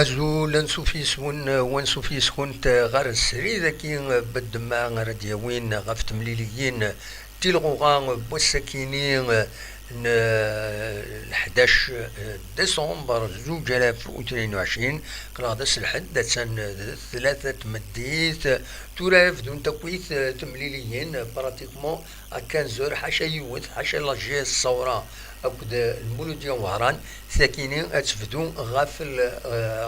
أزول ونسوفيس كنت غار السري ذاكي بدما غردياوين غف تمليليين تيلغوغا بوساكينين 11 ديسمبر 2022 كلاس الحد سن ثلاثة مديت توراف دون تكويت تمليليين براتيكمون 15 حاشا يوث حاشا لاجي الصورة أكد المولودية وهران ساكنين أتفدون غافل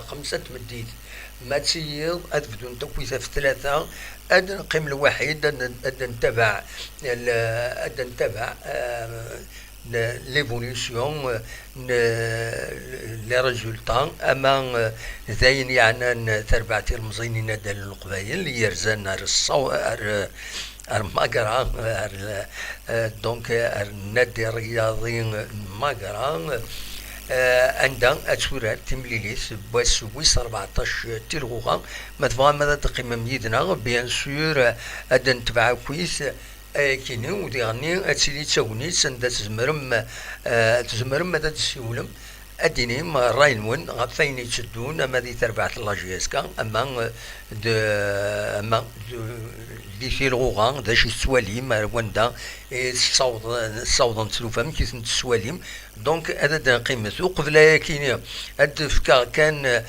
5 مديت ما تسيض أتفدون تكويثة في 3 أدن قيم الوحيد أدن تبع ليفوليسيون لي ريزولطان اما زين يعني تربعتي المزينين ديال القبايل اللي يرزان ماقرا دونك النادي الرياضي ماقرا عندها اتشورات تمليليس بويس 14 تيلغوغا ما تبغى ماذا تقيم ميدنا بيان سور ادن تبع كويس كيني وديغني اتسيلي تساوني سندا تزمرم ماذا تسيولم اديني ما راينون غفاين يتشدون اما دي تربعة لاجيسكا اما دي فيلغوغا دا شي سواليم وندا صوضا تسلوفا كيس السواليم دونك هذا دا قيمته قبل كيني هاد فكا كان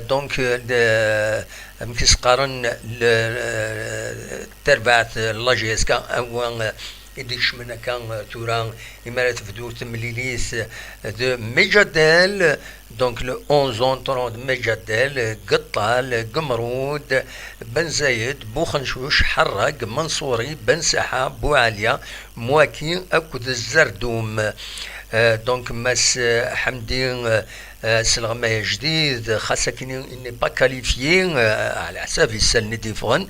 دونك مكيس قارن تربعة لاجيسكا او يديش منا كان توران إمارات فدور تمليليس دو ميجاديل دونك لو 11 30 ميجاديل قطال قمرود بن زايد بوخنشوش حراق منصوري بن ساحة بوعالية مواكين أكد الزردوم دونك ماس حمدين سلغما جديد خاصة كي إني با كاليفيين على حساب يسال ديفون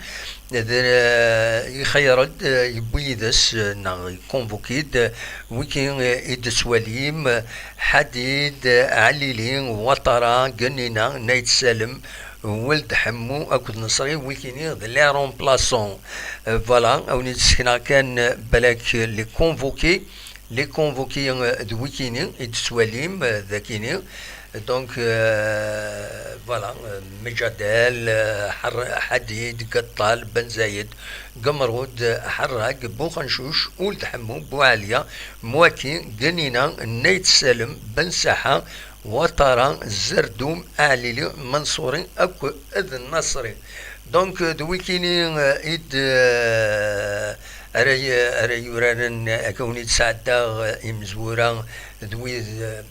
يخيرد يبويدس كونفوكيد ويكين إدس وليم حديد عليلين وطرا قنينا نايت سالم ولد حمو أكد نصري ويكيني لي رومبلاسون فوالا أو نتسكنا كان بلاك لي كونفوكي دويكيني إدس وليم ذاكيني دونك فوالا مجادل حديد قطال بن زايد قمرود حراق بوخنشوش ولد حمو بوعالية مواكي قنينة نايت سالم بن ساحة وطرا زردوم أعليلي منصوري أكو إذن نصري دونك دويكيني إد أري يوران أكوني تسعدا إمزورا دويد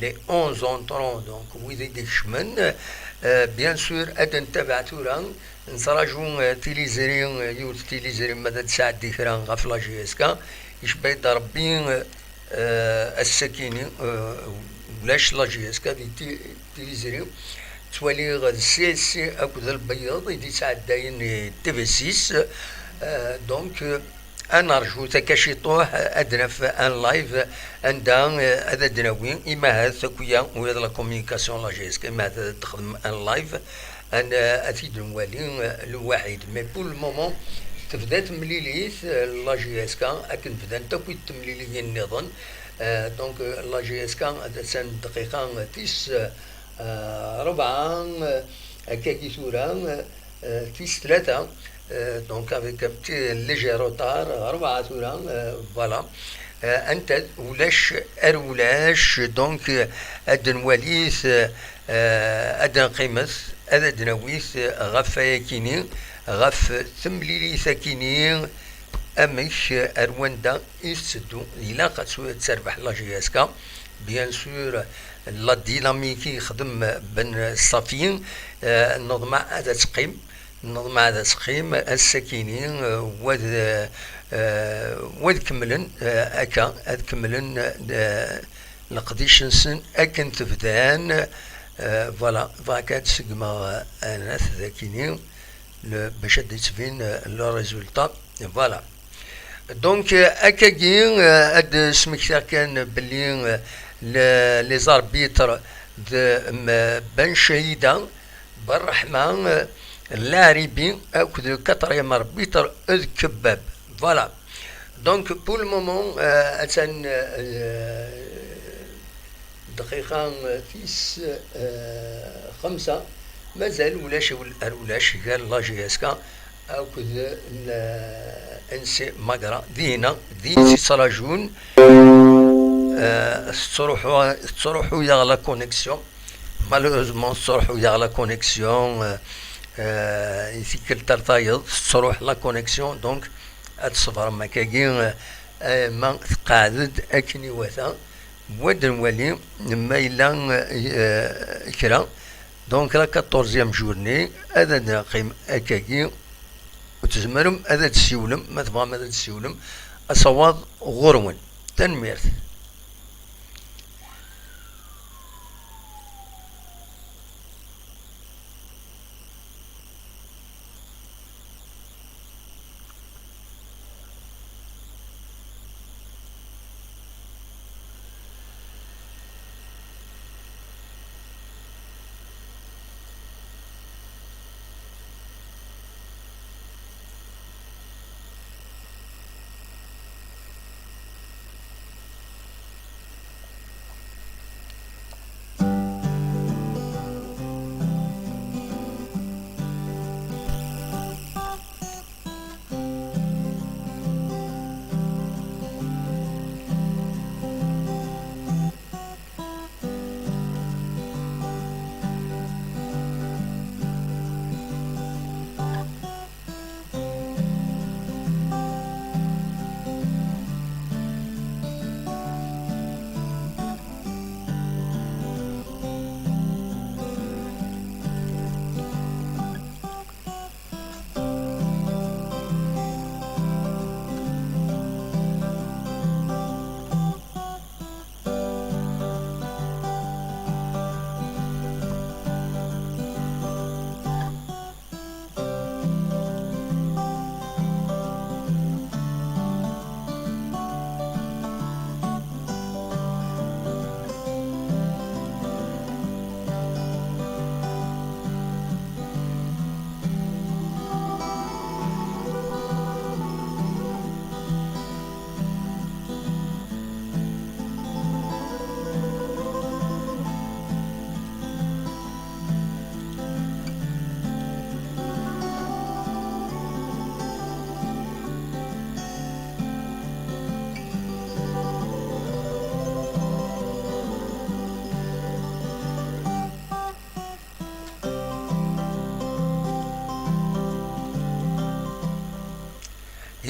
les 11 entrants donc ويدي ديك شمن بيان سور ادن تبع توران نصراجون تيليزرين يوت تيليزرين ماذا تساعد ديكران غاف لاجيسكا يشبه ضربين السكيني ولاش لاجيسكا دي تيليزرين توالي غاد سي اكو البيض يدي ساعد داين تي في 6 دونك أنا أرجو تكاشيطوه أدنى في أن لايف عندها هذا دناوين إما هذا ثكويا وهذا لا كوميونيكاسيون لاجيسك إما هذا تخدم أن لايف أنا أتيد الموالين الواحد مي بول المومون تبدا تمليليث لاجيسكا أكن بدا تكويت تمليليين النظام دونك لاجيسكا هذا سن دقيقة تيس 4 هكاكي ثورة تيس 3 دونك افيك بتي ليجي روتار 4 ثورة فوالا انت ولاش دونك ادن وليث ادن قيمث ادن نويث غف يكيني غف ثمليلي ثكيني امش ارواندا يسدو الى قد تسربح لاجياسكا بيان سور لا ديناميكي يخدم بن الصافيين النظمة هذا تقيم النظم هذا سقيم السكينين وذ كملن أكا أذ كملن لقديشنسن أكن تفدان فوالا فاكات سقما ناس ذاكينين باش تفين لو ريزولتا فوالا دونك أكا جين أد سمكتا كان بلي لي زاربيتر بن شهيدا بالرحمن اللاعبين أكد 4 أربيتر إذ كباب فوالا دونك بول مومون أتن دقيقة تيس خمسة مازال ولاش قال لا جي اس كا او كذا انسي ماغرا دينا دي صلاجون تروحوا يا لا كونيكسيون مالوزمون تروحوا يا لا كونيكسيون يسكر ترطايض تروح لا كونيكسيون دونك اتصبر مكاكي ما تقعد اكني وثا بود نولي ما إلا كرا دونك لا 14 جورني هذا نقيم أكاكي وتزمرم هذا تسيولم ما تبغى هذا تسيولم أصوات غرون تنميرت.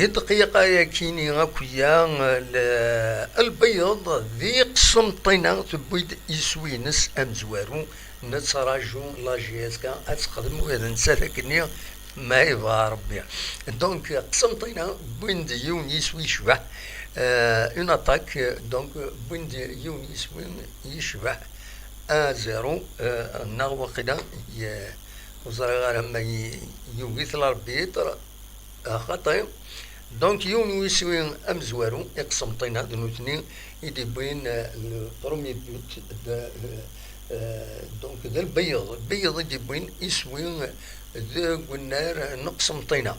دقيقة يا كيني غاكويا البيض ذي قسمطينا تبويد يسوينس امزوارو نتراجو لا جي اس كا اتقدم وهذا نسى كني ما يبغى ربي دونك قسمطينا بويند يون يسوي شبه اون اتاك دونك بويند يون يسوي يشبه زيرو نغوى قدا وزرا لما يوغيث الاربيتر خطير دونك يون يسوي امزوارو يقسمطين هذو الاثنين يدي بين البرومي بيوت دونك ذا البيض يدي بين يسوي ذا والنار نقسمطينا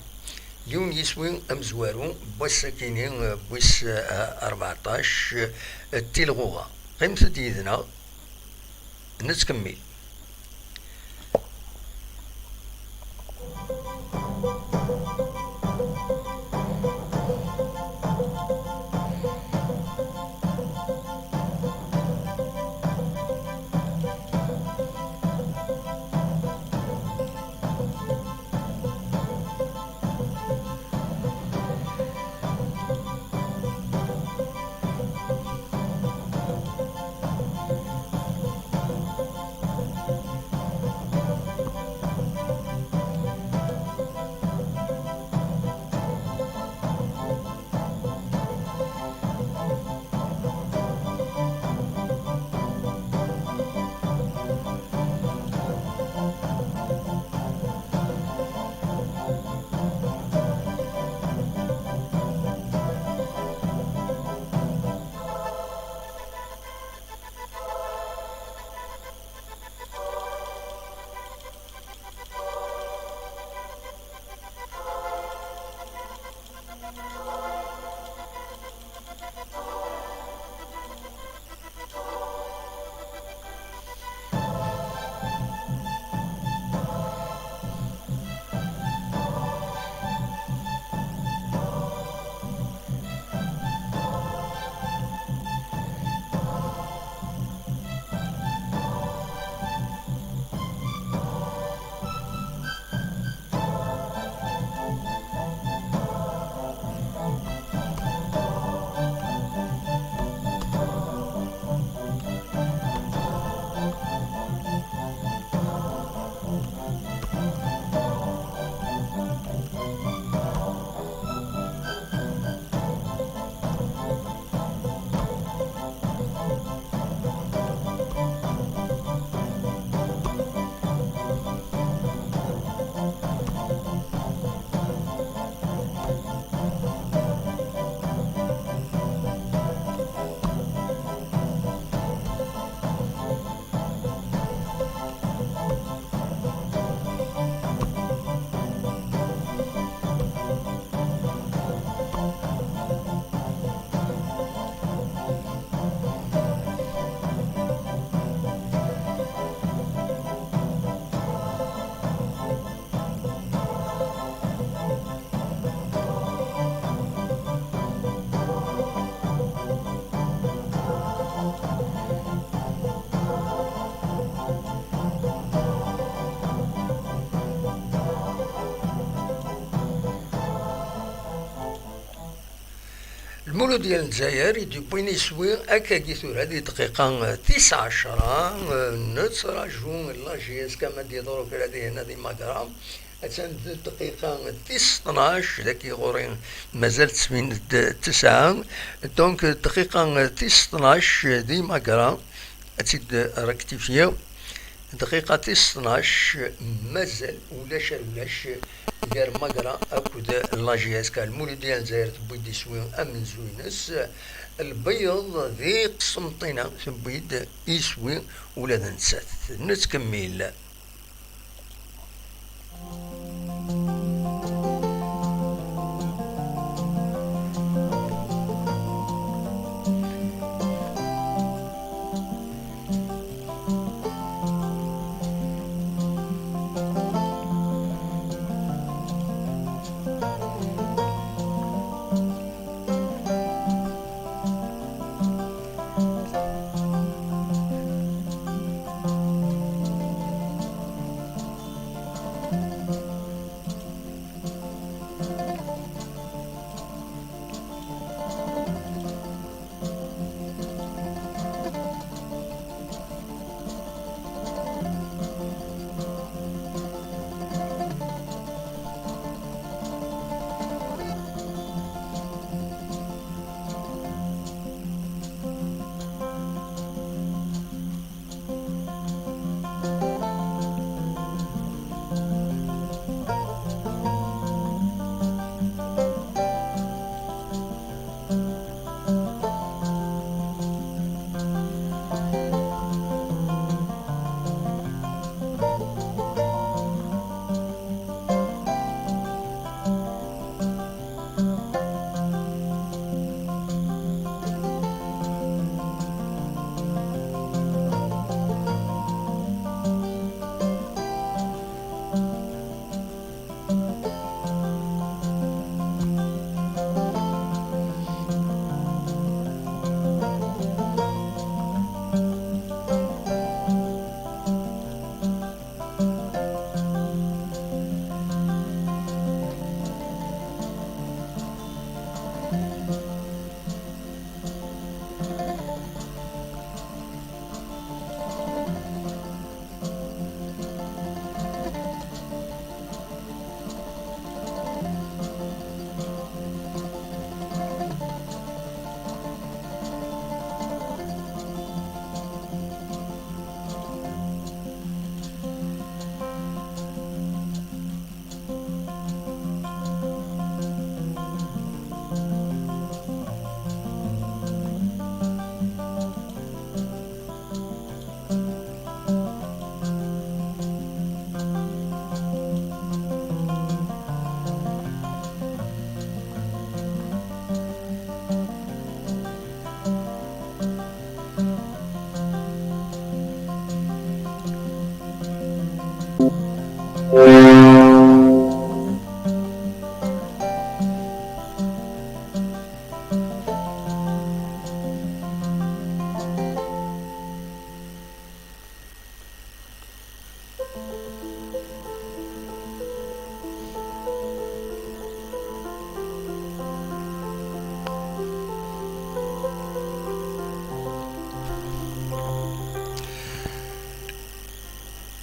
يون يسوي امزوارو بوس كاينين بوس 14 تيلغوغا قيمة ديدنا نتكمل. المولود ديال الجزائر يدي بوين يسوي هكا كيثور هذه دقيقة 19 نتراجعون لا جي اس كما دي دروك هذه هنا دي ماكرا أتان دقيقة 12 ذاك غورين مازال 9 دونك دقيقة 12 دي ماكرا أتيد ركتيفيا دقيقة 12 مازال ولاش غير مقرا أكود لاجي اس كان المولد ديال الجزائر تبويد يسوي أمن زوينس البيض ذي قسمطينة تبويد يسوي ولا نسات نتكمل.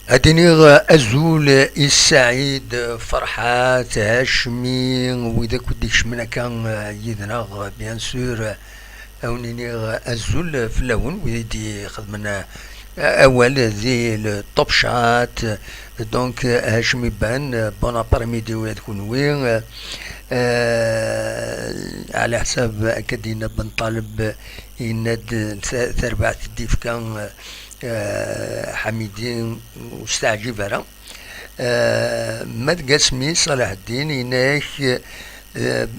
أدني أزول السعيد فرحات هاشمي وإذا كنت شمنا كان يدنا بيان سور أونيني أزول في اللون ويدي خدمنا أول ذي الطوب شات دونك هاشمي بان بون ابريميدي ويا تكون وين على حساب أكادينا بنطالب يناد ثربعة الديف كان حميدين مستعجب راه ما تقاسمي صلاح الدين يناك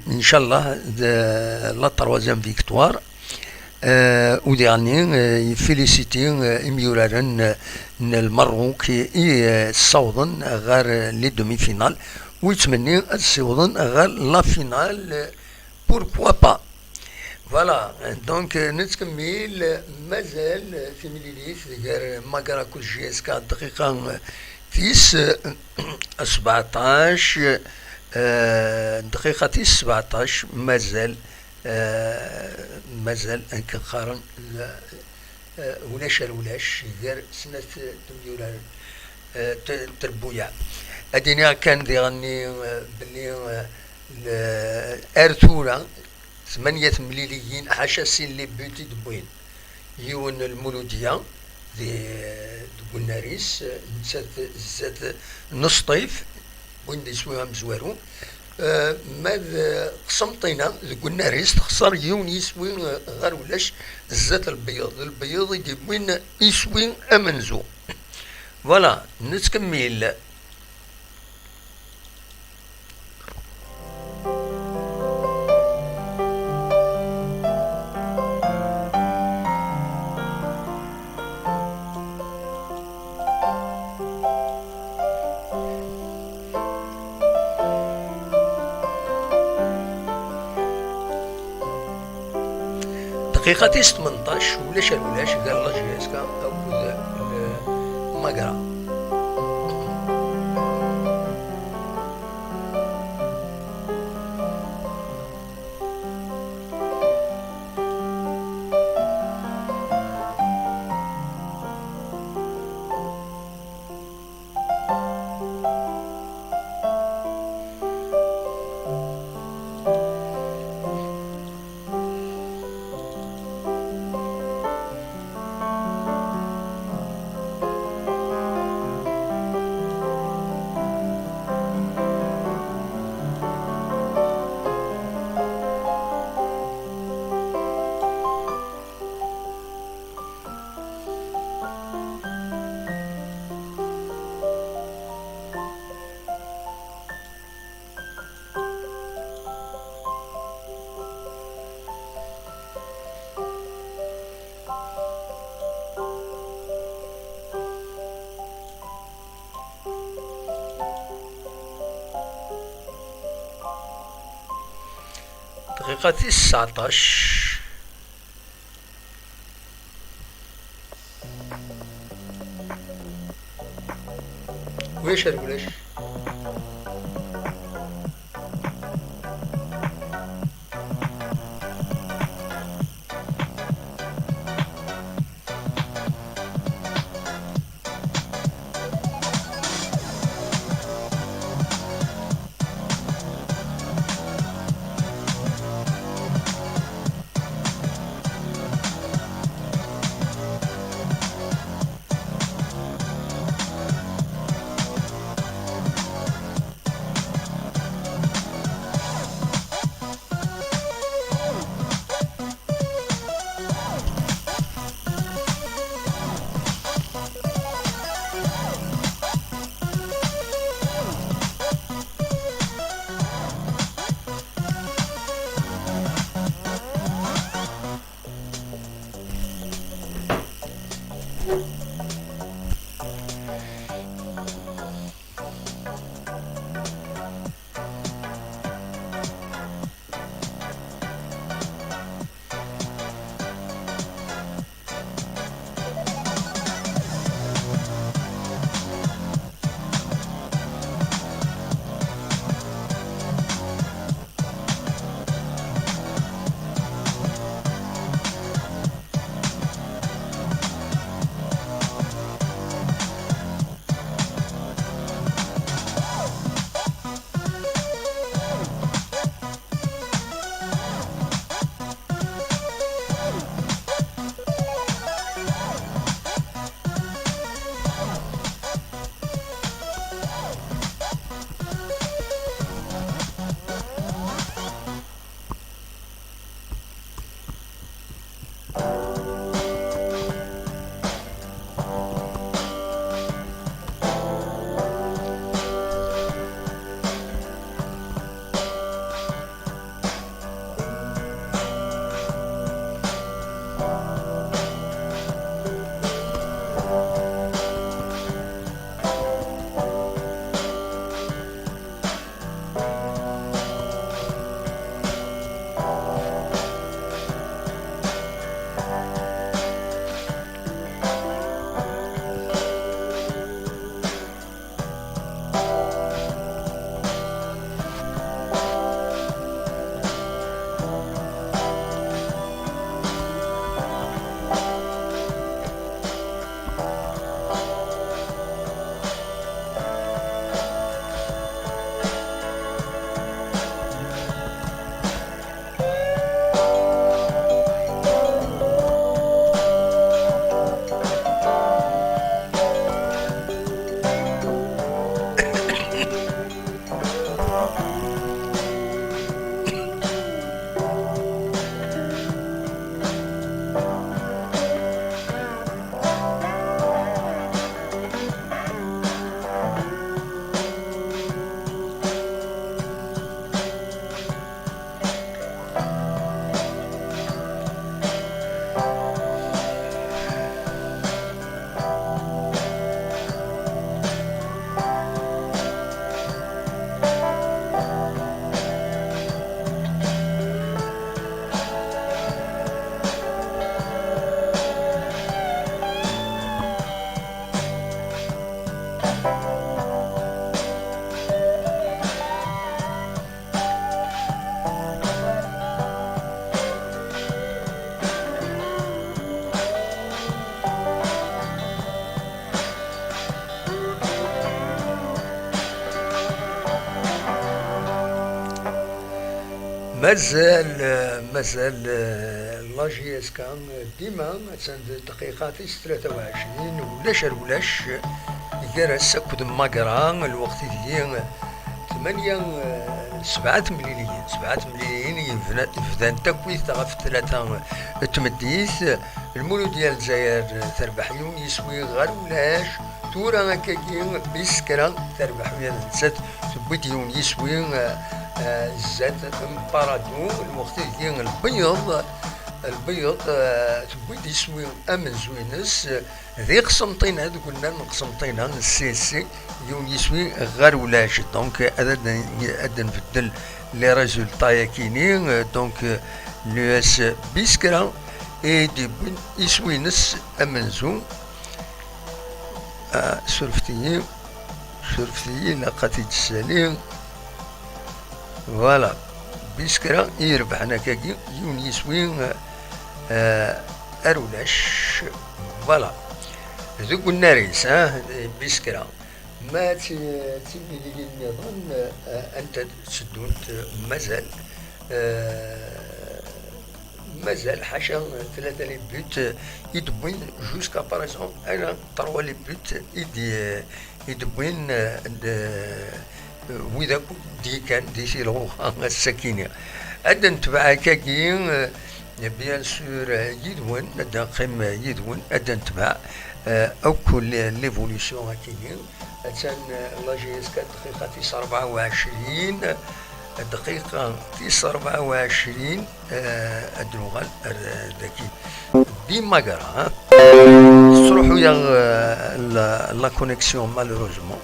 ان شاء الله لا تروازيام فيكتوار وديعني يفيليسيتي اميورارن المروك صوضن غير لي دومي فينال ويتمني الصوضن غير لا فينال بوركوا با فوالا دونك نتكمل مازال في مليليث غير ماكرا كل شيء اسكا دقيقة 17 دقيقة 17 مازال مازال كنقارن ولاش غير سنة تميولار تربويا. اديني كان يغني باللي ارثورا 8 مليليين حاشا سين لي بوتي دبوين يون المولودية دي الناريس نسات زات نص طيف وين دي سويها مزوارو. ماذا قسمطينا ذوك الناريس تخسر يون يسوي غير ولاش الزات البيض يجي وين يسوي امنزو. فوالا نتكمل. دقيقة 18 ولاش قال لا جيسكا أو مقرا. دقيقة 19 ولاش. مازال لا جي اس كان ديما مثلا دقيقة 23 ولاش يدرس كود ماكرا الوقت ديال 7 مليليين يفدان تكويث غف 3 تمديث المولود ديال الجزائر تربح يوم يسوي غير ولاش تورا هكاكي بيسكرا تربح ويا نسات تبيت يوم يسوي زاد بارادو الوقت ديال البيض تبيت يسوي امن زوينس ذي قسمطين هذو قلنا نقسمطين السيسي يوم يسوي غير ولاش دونك هذا نبدل لي ريزولطا ياكيني دونك لو اس بيسكرا اي دي بن يسوي نس امنزو سرفتي لقاتي السليم فوالا بيسكرا يربح انا كاكي يوم يسوي ارولاش فوالا ذوك الناريس بيسكرا ما تيبي لي النظام انت تشدون مازال حاشا 3 لي بوت يدبوين جوسكا باريزون انا 3 لي بوت يدبوين وإذا دي كان دي سيلو السكينة أدى نتبع كاكين بيان سور يدون أدى قيم يدون أدى نتبع أو كل ليفوليسيون هكاين أتان لا جي اس 4 دقيقة 24 الدروغال ذاكي ديما كرا تروحوا يا لا كونيكسيون مالوروزمون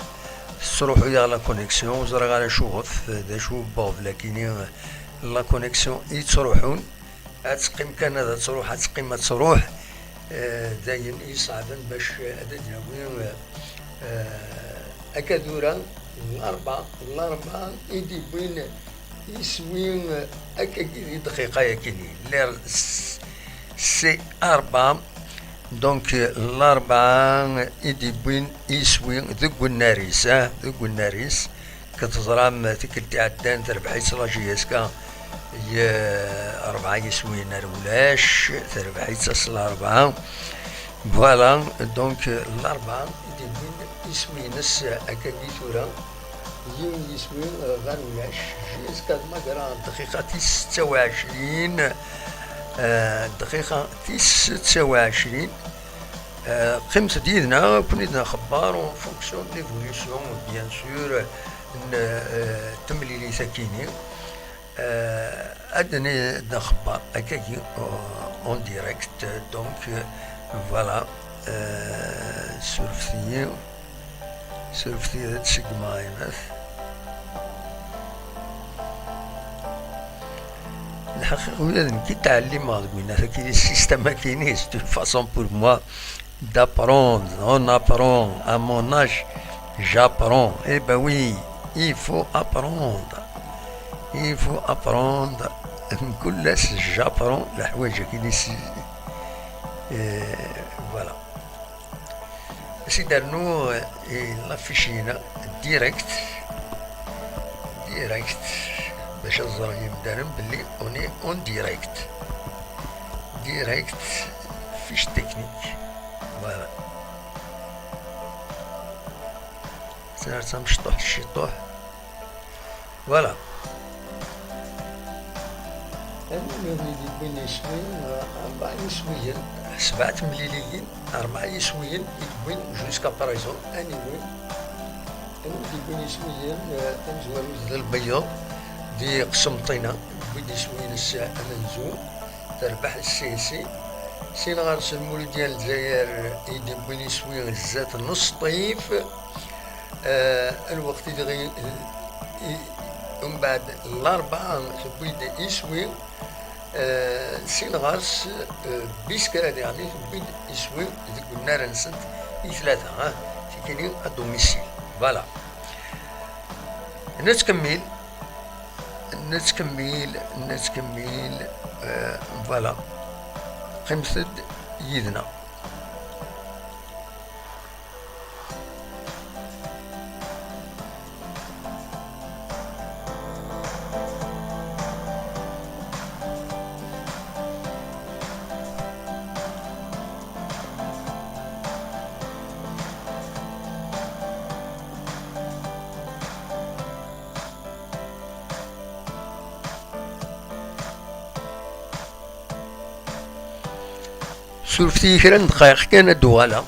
تروحوا يا لا كونيكسيون زرا على شوف ذا شو بوف لكن لا كونيكسيون يتروحون اتقيم كان هذا تروح اتقيم ما تروح داين يصعبا باش هذا ديالو اكادورا الأربعة يدي بين يسوين أكاكي دقيقة ياكيني لير سي 4 دونك الأربعة يدي بين يسوين ذوق الناريس كتزرام تكلتي عدان تربحي لا جي اس كا 4 يسوين رولاش تربحي تصل 4 فوالا دونك الأربعة يدي بين يسوي نس أكاكي ثورا يوم يسوي غير ولاش جيسكا ماكرا دقيقة 26 قيمة ديالنا كنا خبار اون فونكسيون ديفوليسيون بيان سور تمليلي ساكيني أدني نخبار أكاكي اون ديريكت دونك فوالا سورفتي تسقماينات الحقيقة ولازم كي تعلم هادوين هذا كي السيستم ما كاينينش دو فاسون بور موا دابروند اون ابروند ا مون اج جابروند اي با وي il faut apprendre نقول لاس جابرون الحوايج كاينين فوالا سي دارنو لافيشينا ديريكت باش الزرايم دارن بلي اوني اون ديريكت فيش تكنيك فوالا سنرسم الشطوح فوالا المهم يدي بين يسوين 4 يسويين 7 مليليين 4 يسويين يدبين جوسكا باريزون اني وين يدي بين يسويين تنزوال وزد البيض دي قسمطينة بين يسويين الساعة منزو تربح السيسي سين غارس المولد ديال الجزائر يدي بين يسويين الزات نص طيف الوقت اللي ومن بعد الأربعة تبيد يسوي سين غارس بيسكرا يعني تبيد يسوي ذيك النار نسنت 3 تكيني الدوميسيل فوالا نتكمل فوالا قمت يدنا سورفتي كرا دقائق كان دوالا.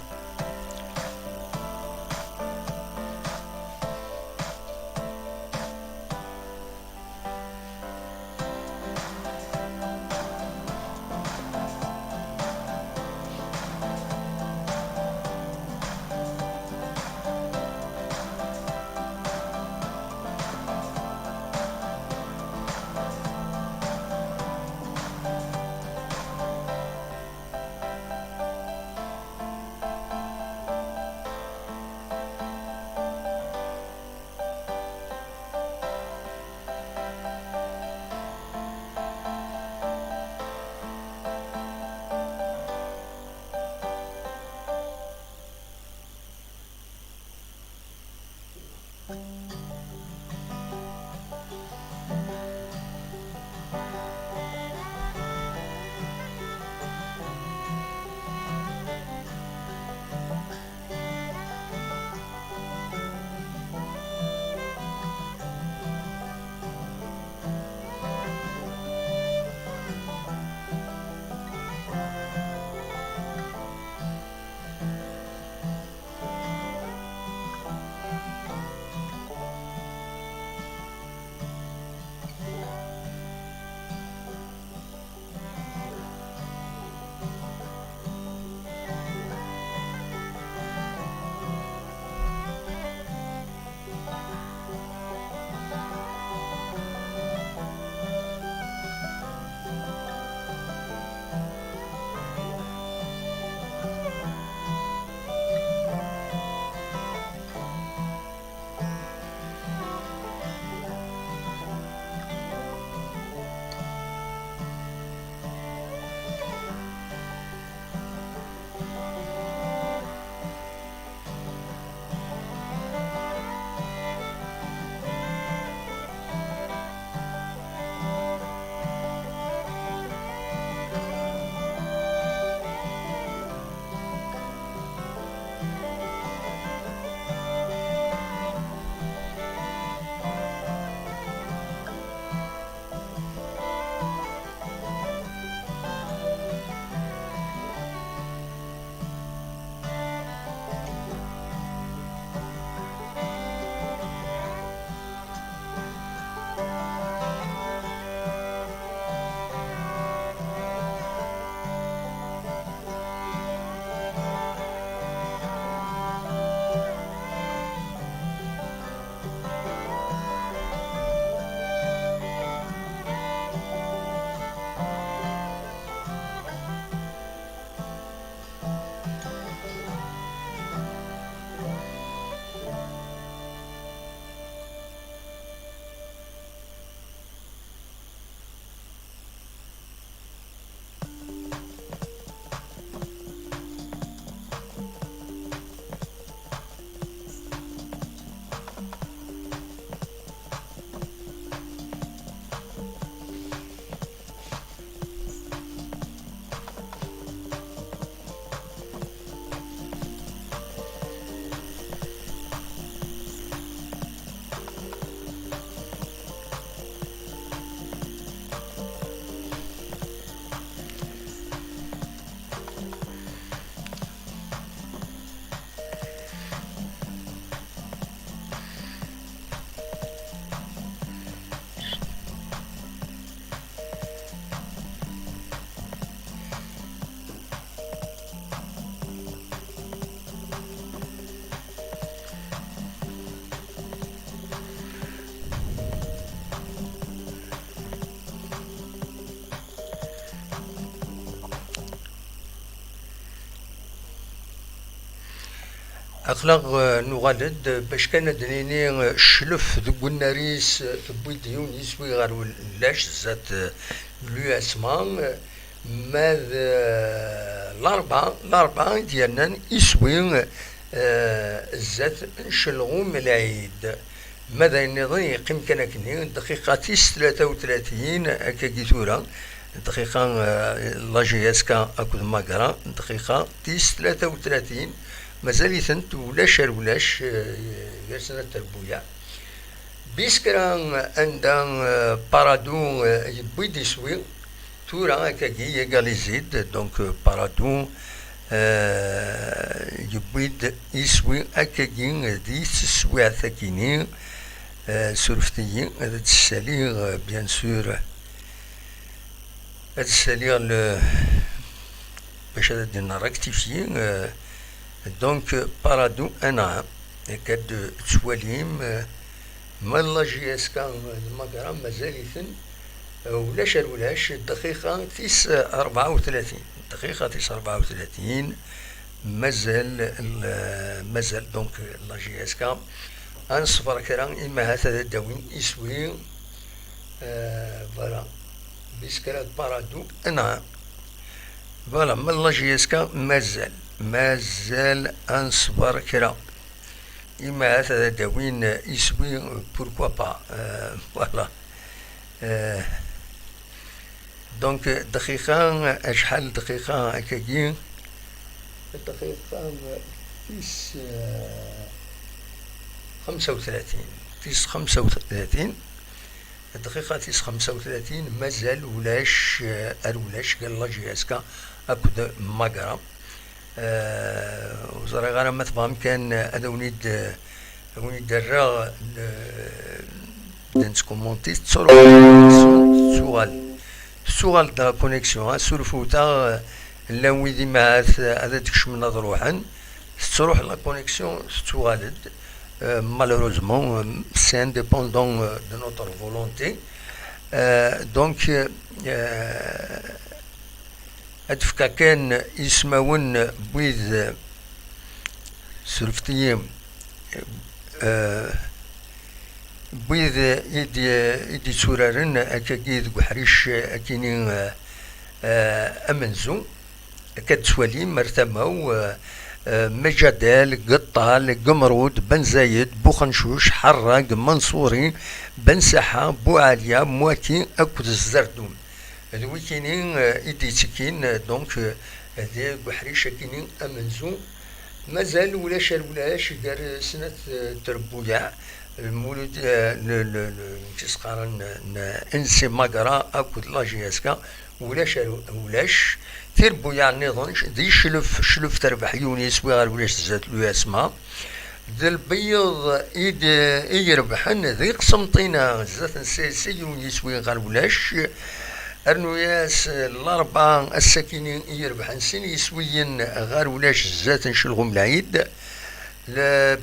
أخلاق نغالد باش كان دنيني شلف ذو الناريس تبويد يونيس ويغار لاش زات لو اسمان ماذ الأربعة ديالنا يسوي زات نشلغو ملايد ماذا النظام يقيم كان كني دقيقة 33 هكا كيتورا دقيقة لاجياسكا أكود ماكرا دقيقة 33 مازال ثنت ولاش يرسنا التربوية بيسكرا عند بارادو يبوي ديسوي تورا هكاكي يقاليزيد دونك بارادو يبيد يسوي هكاكي دي تسوي ثاكيني سورفتي هذا تسالي بيان سور هذا تسالي باش هذا دينا راكتيفيي دونك بارادو انا كاد تواليم مالا جي اس كا المقرا مازاليثن ولاش الدقيقة 34 دقيقة 34 مازال دونك لا جي اس كا انصفر كرا اما هذا داوين يسوي فوالا بيسكرات بارادو انا فوالا مالا جي اس كا مازال انصفر كرا اما هذا داوين يسوي بوركوا با فوالا دونك دقيقة شحال دقيقة هكاكي الدقيقة 35 الدقيقة 35 مازال ولاش قال لا جي اس كا اكد ماكرا وزرا غير ما تفهم كان هذا ونيد الرا دنس كومونتي سؤال دا كونيكسيون سورفوتا لا ويدي معاث هذا تكشم نظروحا تروح لا كونيكسيون تغالد malheureusement c'est indépendant de notre volonté donc ادفكا كان يسمون بويذ سورفتيم بويذ يدي سورارن اكاكيد وحريش اكيني امنزو كتسوالي مرتمو مجدال قطال قمرود بن زايد بوخنشوش حراق منصوري بن ساحة بوعاليا مواتي اكود الزردون ذوي كاينين ايدي تكين دونك هذا بحريش كاينين امنزو مازال ولاش دار سنة تربويا المولود تسقارن انسي ماقرا اكود لا جي اس كا ولاش تربويا نظنش دي شلف تربح يونيس وغير ولاش تزاد له اسماء ذا البيض يربحن ذي قسمطينا زات نسيسي يونيس وغير ولاش أرنوياس الأربعة الساكنين يربحن سن يسويين غير ولاش زات نشلغم العيد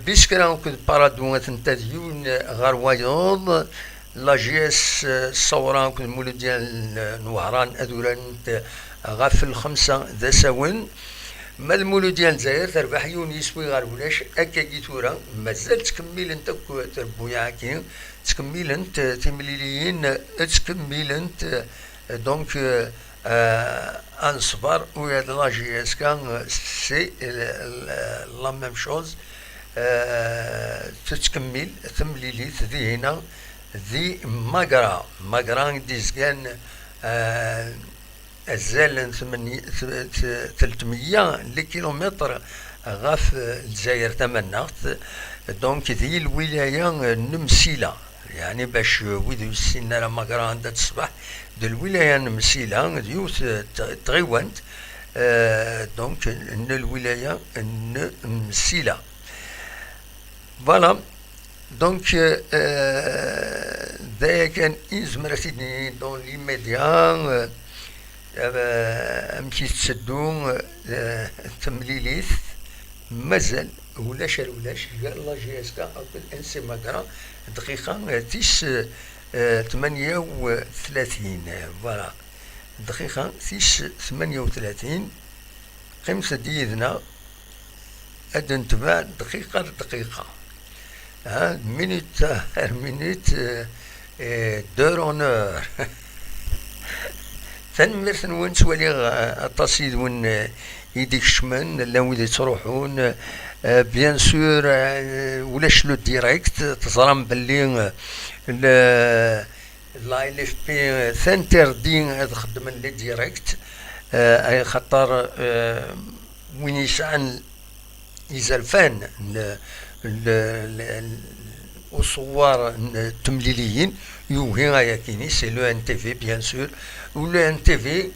بيسكرا كد بارادو تنتاديون غير وايض لا جي اس الصوران كد مولد ديال نوهران أذوران غافل 5 ذا ساون ما المولود ديال الجزائر تربح يونيس وغير ولاش أكاكي تورا مازال تكمل انت تربويا كي تكمل انت تمليليين تكمل انت دونك انصبر ويا لا جي اس كان سي لا ميم شوز تتكمل تمليليت ذي هنا ذي ماقرا ديزكان الزال 300 كيلومتر غاف الجزائر تمنغت دونك ذي الولاية نمسيلة يعني باش ويدو يسينا راه ماقرا عندها تصبح دو الولاية نمسيلة ديوث تغيوانت دونك الولاية نمسيلة فوالا دونك ذا كان إزمرتني دون لي ميديا امشي تسدو تمليليث مازال ولاش قال لا جي اس كا اكل انسي ماكرا دقيقة 38 فوالا دقيقة 38 خمسة ديذنا ادن تبع دقيقة مينوت دور اونور تنمرت وين سوالي التصيد وين يديك الشمن لا وين تروحون بيان سور ولاش لو ديريكت تزرم باللي لا ال اف بي سنتر دين تخدم لي ديريكت اي خطر وين يسعن يزلفان وصور تمليليين يوهي غايا كيني سي لو ان تي في بيان سور. ولو ان تي في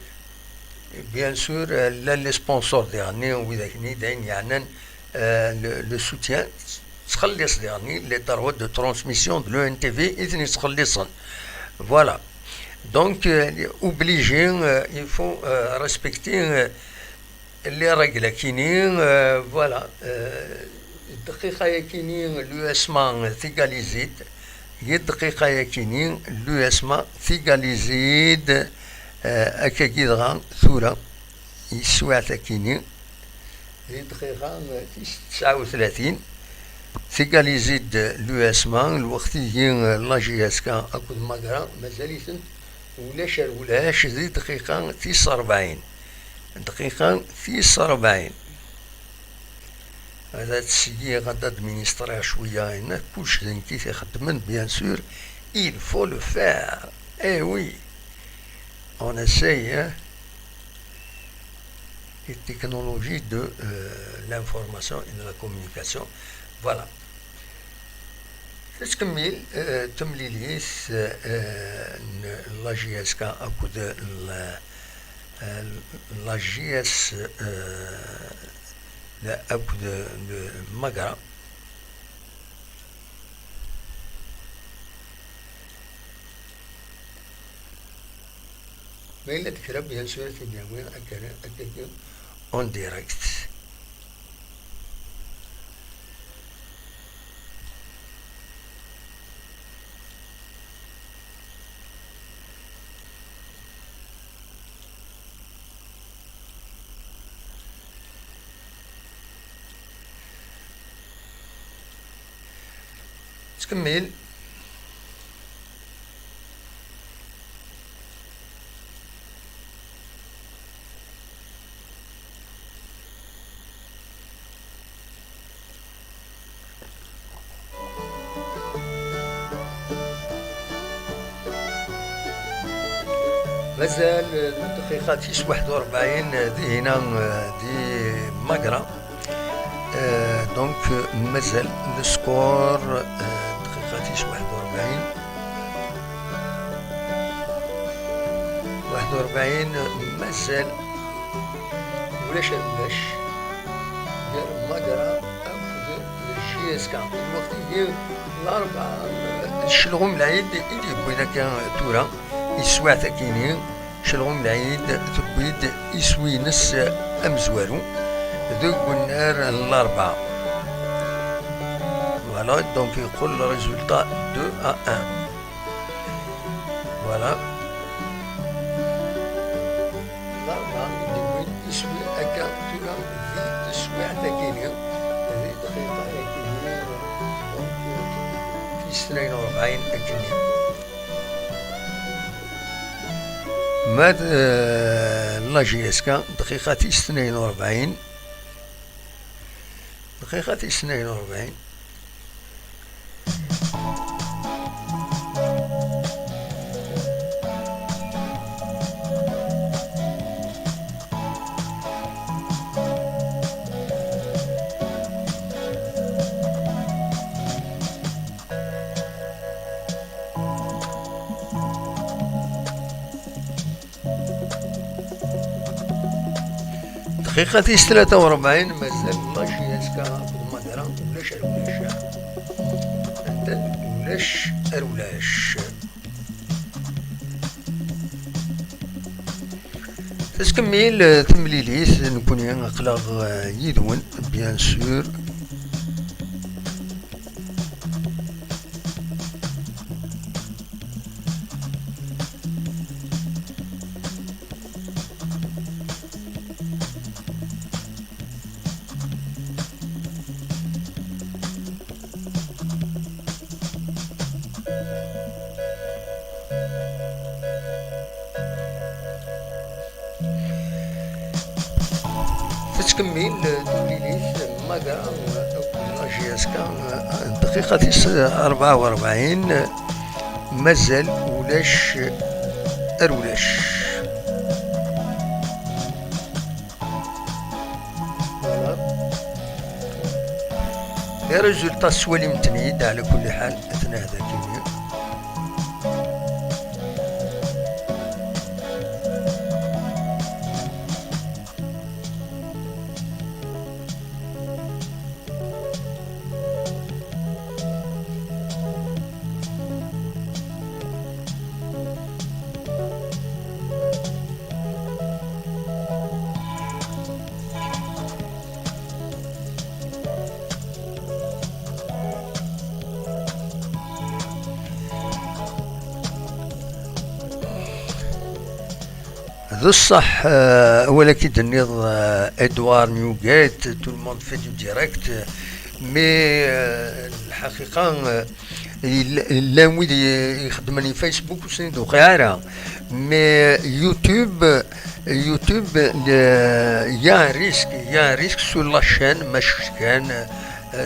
بيان سور لا لي سبونسور ديالني وذاك داين يعني لو سوتيان تخلص ديالني لي طروات دو ترانسميسيون دو لو ان تي في اذن تخلصن فوالا. دونك اوبليجي يفو ريسبكتي اللي راجله كاينين فوالا. الدقيقه يا كاينين لو اسما ثيغاليزيد هي الدقيقه يا كاينين لو اسما ثيغاليزيد اكا كيدغا ثورة يسوع كاينين هي الدقيقه 39 ثيغاليزيد لو اسما الوقت هي لا جي اس كا اكو ماكرا مازاليتن ولاش ذي دقيقه 49 دقيقة 49. هذا تسيي غادا ادمينسترا شوية هنا كلش ذنكي تيخدمن بيان سور il faut le faire. Eh oui, on essaye les technologies de l'information et de la communication. Voilà. تكمل تمليليس لا جي اس كا اكود لا جي اس لا اكود مقرا ما إلا تكرب بها سورة اليومين أكاد اون ديريكت. تكمل مازال الدقيقة 41 دي هنا دي مقرا. دونك مازال السكور دقيقة 41 مازال ولاش ديال مقرا أخذ الجي اس كا الوقت هي الأربعة شلغم العيد اللي بوينا كان تورا يسوع تاكيني شلغم العيد تبيد يسوي نس أمزوالو ذوق النهار الأربعة. فوالا دونك يقول ريزولتا 2-1. فوالا الأربعة تبيد يسوي أكا تورا في تسويع تاكيني هذه دقيقة ياكيني في 42 أكيني. مات لا جي اس كا دقيقة 42 دقيقة 42. دقيقة 43 مازال لا جي اس كا مقرا ولاش أرولاش تسكمل تمليليس نكون أقلاغ يدون بيان سور. تكمل تمليليس مقرا لا جي اس كا دقيقة 44 مازال ولاش أرولاش. ريزولتا سوالي متنيد على كل حال اثناء ذاك. ذو الصح ولكن النيض ادوار نيوغيت تو الموند في دو ديريكت مي الحقيقه لا ويد يخدمني فيسبوك وسندو غيرها مي يوتيوب يا ريسك سو لاشين ماشي كان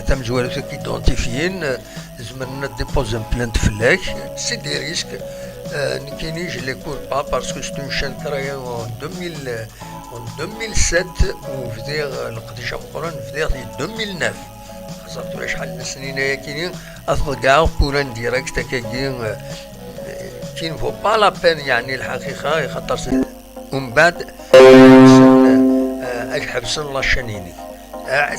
تم جوالو كيدونتيفيين زمرنا ديبوز بلانت فلاك سي دي ريسك نكيني je les cours pas parce que c'est une chaîne créée en 2007 وفدير القديشة مقرن فدير في 2009 خاصة شحال من سنين كاينين أفضل كاع كوران ديريكت كاين كاين فو با لا بين يعني الحقيقة خاطر ومن بعد حبسن لاشانيني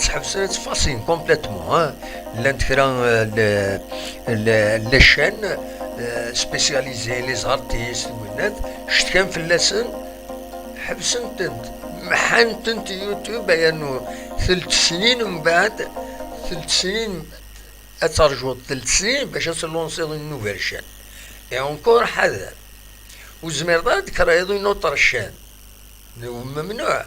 حبسن تفاصيل كومبليتمون لانت كرا لي شين سبيسياليزي لي زارتيست ولات شت كان في اللسن حبسنتنت محنتنت يوتيوب يعني 3 سنين ومن بعد 3 سنين اترجو 3 سنين باش نلونسي نوفيل شان اي اونكور حذر وزميرضات كرايضو نوتر الشان ممنوع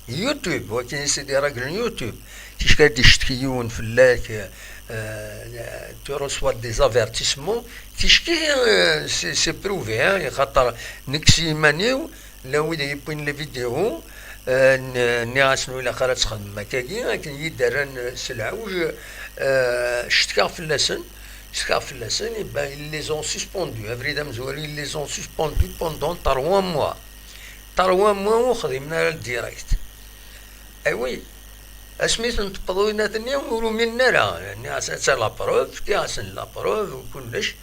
يوتيوب ولكن سيدي راجل يوتيوب تيشكال يشتكيون في اللاك tu reçois des avertissements c'est prouvé خاطر نكسي مانيو لا ويدا يبين لي فيديو ناس ولا خرج تخدم مكاكي لكن يدرن سلعوج شتكا في اللسن يبقى لي زون سسبوندو افريدا مزوري لي زون سسبوندو بوندون 3 موا وخدمنا الديريكت ايوي اسميت نتبضو ناتني ونورو من نرى يعني اسا لا بروف كاسن لا بروف وكلش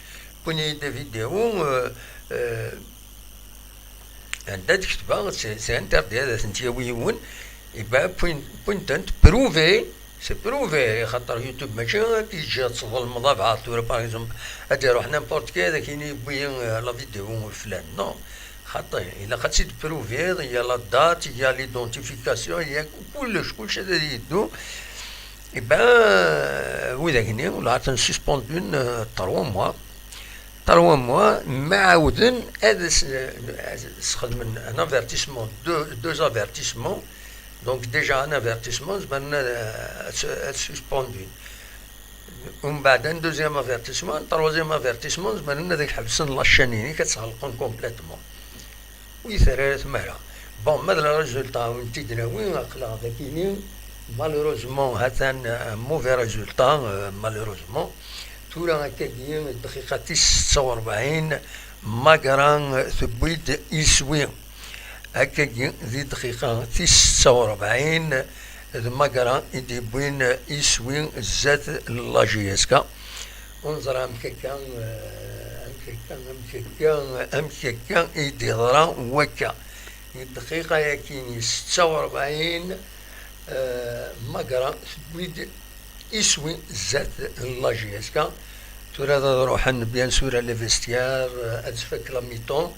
كوني دي فيديو عندها تكتبها سي انتردي هذا سنتياويون يبقى بوينتنت بروفي سي بروفي خاطر يوتيوب ماشي كيجي تصور المضافعات ولا باغ اكزومبل هادي روح نيمبورت كي هذا كاين يبين لا فيديو فلان نو خاطر الا خدتي تبروفي يا لا دات يا ليدونتيفيكاسيون يا كلش هذا يدو يبقى وذاك هنا ولا تنسسبوندون 3 موا معاودن هذا خدم ان افيرتيسمون دو افيرتيسمون دونك ديجا ان افيرتيسمون زعما سسبوندون ومن بعد ان دوزيام افيرتيسمون تروازيام افيرتيسمون زعما داك حبسن لاشانيني كتغلقون كومبليتمون ويثرات مالا بون ماذا ريزولتا ونتي دراوين اقلا ذاكينين مالوروزمون هاتان موفي ريزولتا مالوروزمون تورا هكاكين الدقيقة 49 ماكران ثبيت يسوي هكاكين ذي دقيقة 49 ماكران يديبوين يسوي زات لاجيسكا ونظر أمكيكا يديضرا وكا الدقيقة يكين 46 ماكران ثبيت يسوي زات لاجيسكا تورا نروحن بيان سور لي فيستيار اتفك لا ميطون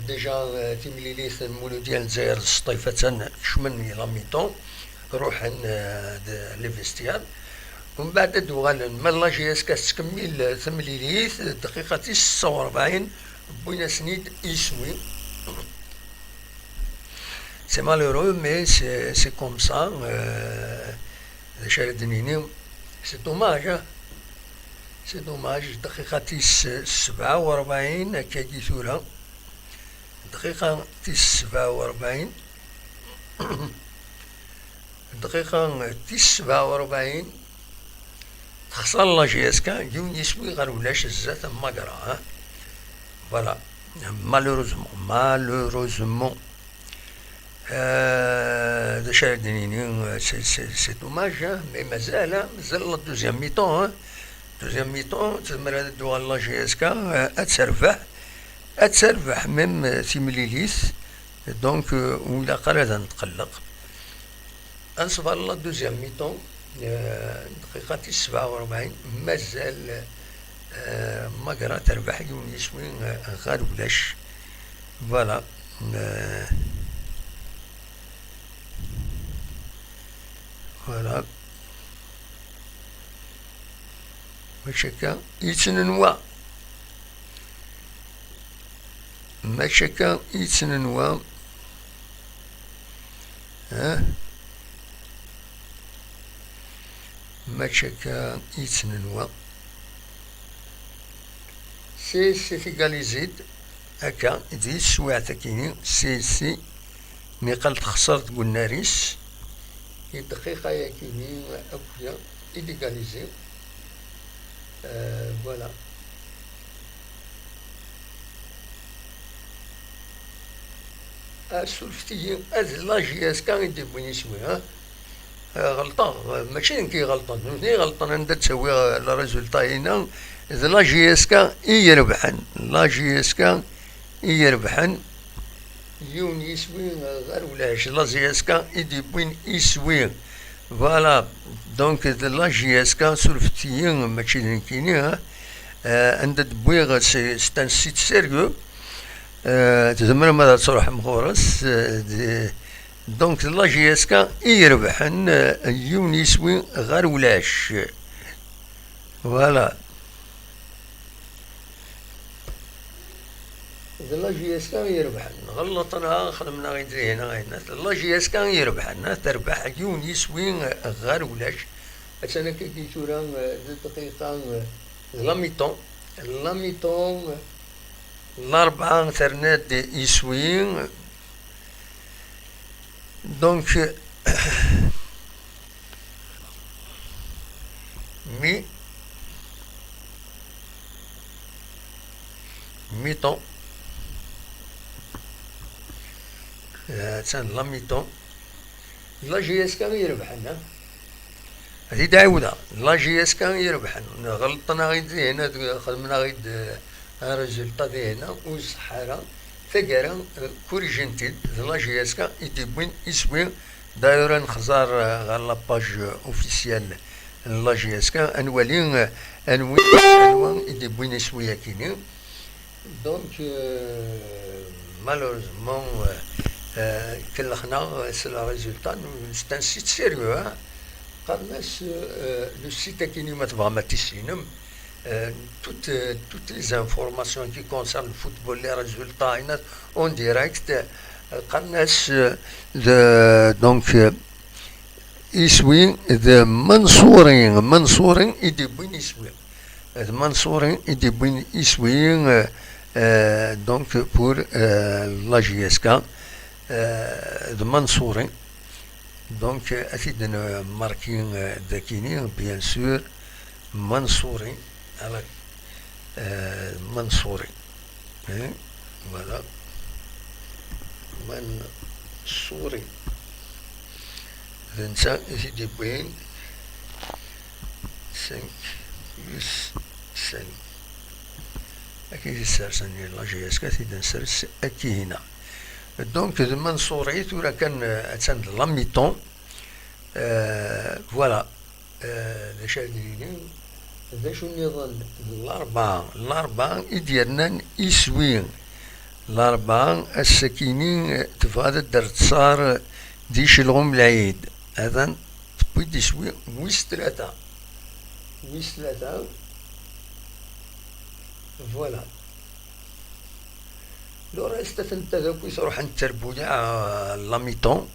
ديجا تيمليليث المولو ديال الجزائر سطيفة شمن لا ميطون روحن لي فيستيار ومن بعد دوغال من لاجيسكا تكمل تمليليث دقيقة 49 بوينا سنيد يسوي سي مالورو مي سي كوم سا شاردنيني سي دوماج سي دوماج دقيقة 47 كاكي ثورة دقيقة 47 دقيقة 47 تخسر لاجيسكا يون يسوي غير ولاش الزات ماكرا فوالا مالوروزمون هذا شاهدني سي دوماج مي مازال لا دوزيام ميطون دوزيام ميطون تزمر هذا الدوال لا جي اس كا اتسربح ميم تيمليليس دونك ولا قال هذا نتقلق انصبر لا دوزيام ميطون دقيقة 47 مازال ماكرا تربح يونس وين غير ولاش فوالا فوالا باش هكا يتننوا ماشي هكا يتننوا ماشي هكا يتننوا سي فيكاليزيد هكا دي سواعت كيني سي مي قال خسرت قلنا ريس دقيقة يا كيني أكويا إيديكاليزي فوالا سولفتي هاد لا جي اس كان يدي بوين شوي غلطان ماشي انكي غلطان مني غلطان عند تسوي لا ريزولتا هنا لا جي اس كان يربحن لا جي اس كان يربحن يون يسوي غير ولاش لا جي اس كان يدي بوين يسوي فوالا دونك لا جي اس كان سولفتي ماشي نكيني عند بويغ سي ان سيت سيريو تزمر ماذا تصرح مخورس دونك لا جي اس كا يربحن يون يسوي غير ولاش فوالا لا جي اس كا يربحن غلطنا خدمنا غير هنا لا جي اس كا يربحن تربح يون يسوي غير ولاش انا كي تورا دقيقة لا ميطون الأربعة انترنت يسوي دونك ميطون تسان لا ميطون لا جي اس كان يربحنا هذه داوودة لا جي اس كان يربحنا غلطنا غير هنا خدمنا غير الريزولتا هنا والصحارى ثقرا كوريجنتيد لا جي اس كا يدي بوين يسوي دايرا نخزار غير لاباج اوفيسيال لا جي اس كا انوالي انوان يدي بوين يسوي كيني دونك مالوريزمون كلخنا سي لا ريزولتا سي ان سيت سيريو قالناش لو سيت كيني ما تبغى ما تيسينم toutes les informations qui concernent le football, les résultats en direct, donc يسوي ذا منصورين يدي بوين يسوي منصورين يدي بوين يسوي donc pour la JSK ذا منصورين donc أكيد ماركين ذاكيني bien sûr منصورين على منصوري فوالا منصوري الإنسان يدي بوين 5 plus 5 أكيد يسرسني لا جي اس كاتي نسرس أكي هنا دونك المنصوري تورا كان أتسند لا ميطون فوالا لشاهديني ذا شو النظام الأربعة إديرنا يسوين الأربعة السكينين تفادت درت صار ديش الغم العيد هذا تبي تسوي ويس ثلاثة فوالا لو رأيت تنتا ذاك يروح نتربويا لاميطون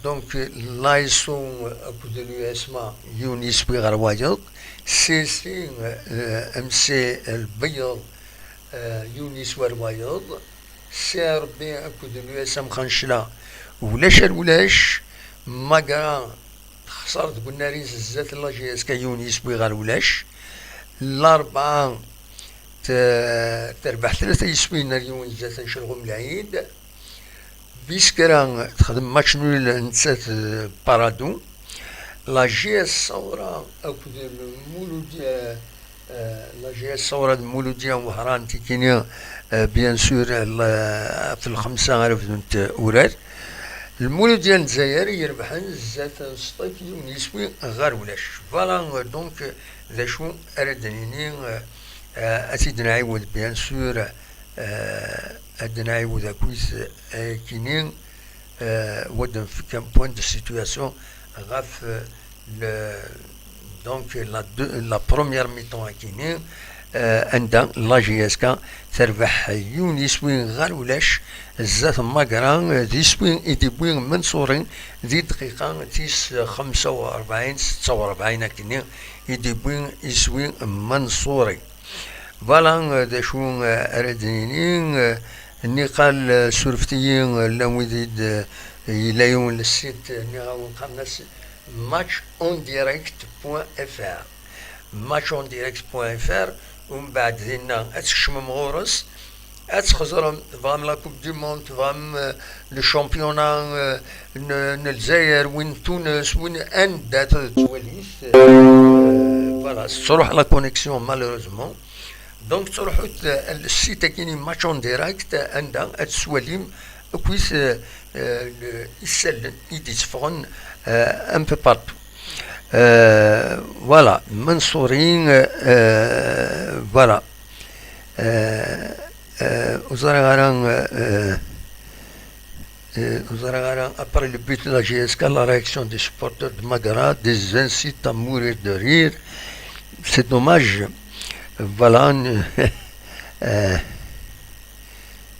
دونك لايسون أكود الياسما يونس بغروايض سي ام سي البيض يونس وروايض سي ربي أكود الياسم خنشلا ولاش ماكا خسرت قلنا ريز الزات لا جي اس كا يونس بغر ولاش الأربعة تربح 3 يسوين جات نشرغم العيد بيسكرا تخدم ماتش نول نتسات بارادو لا جي اس صورة أكد المولودية لا جي اس صورة المولودية وهران تيكينيا بيان سور في ال5000 أوراد المولودية الجزائري يربحن زات سطيف يسوي غير ولاش فوالا دونك ذا شو أردنيني أسيد نعيود بيان سور أدنا عيود أكويس كينين ودن في كم بوين دو سيتواسيون غاف دونك لا بروميير ميطون كينين عندها لا جي اس كا تربح يسوين غير ولاش زات ماكران ذي سوين يديبوين منصورين ذي دقيقة تيس 45 46 كينين يديبوين يسوين منصوري فوالا دا شو أردنينين نقال سورفتيين لمديد يلايون السيت نغاون قناس ماتش اون ديريكت بوان اف ار ماتش اون ديريكت بوان اف ار ومن بعد ذينا اتكشم مغورس اتخزرم فام لا كوب دو موند فام لو شامبيونا الجزائر وين تونس وين اندا توليس فوالا تروح لا كونيكسيون مالوروزمون دونك تروحوا السيت كاين ماتش اون ديريكت عندها تسواليم كويس يسلن يديتفغن ان بو بارتو فوالا منصورين فوالا Nous avons après le but de la GSK, la réaction des supporters de Magara, des incites à mourir de rire. C'est dommage. Voilà.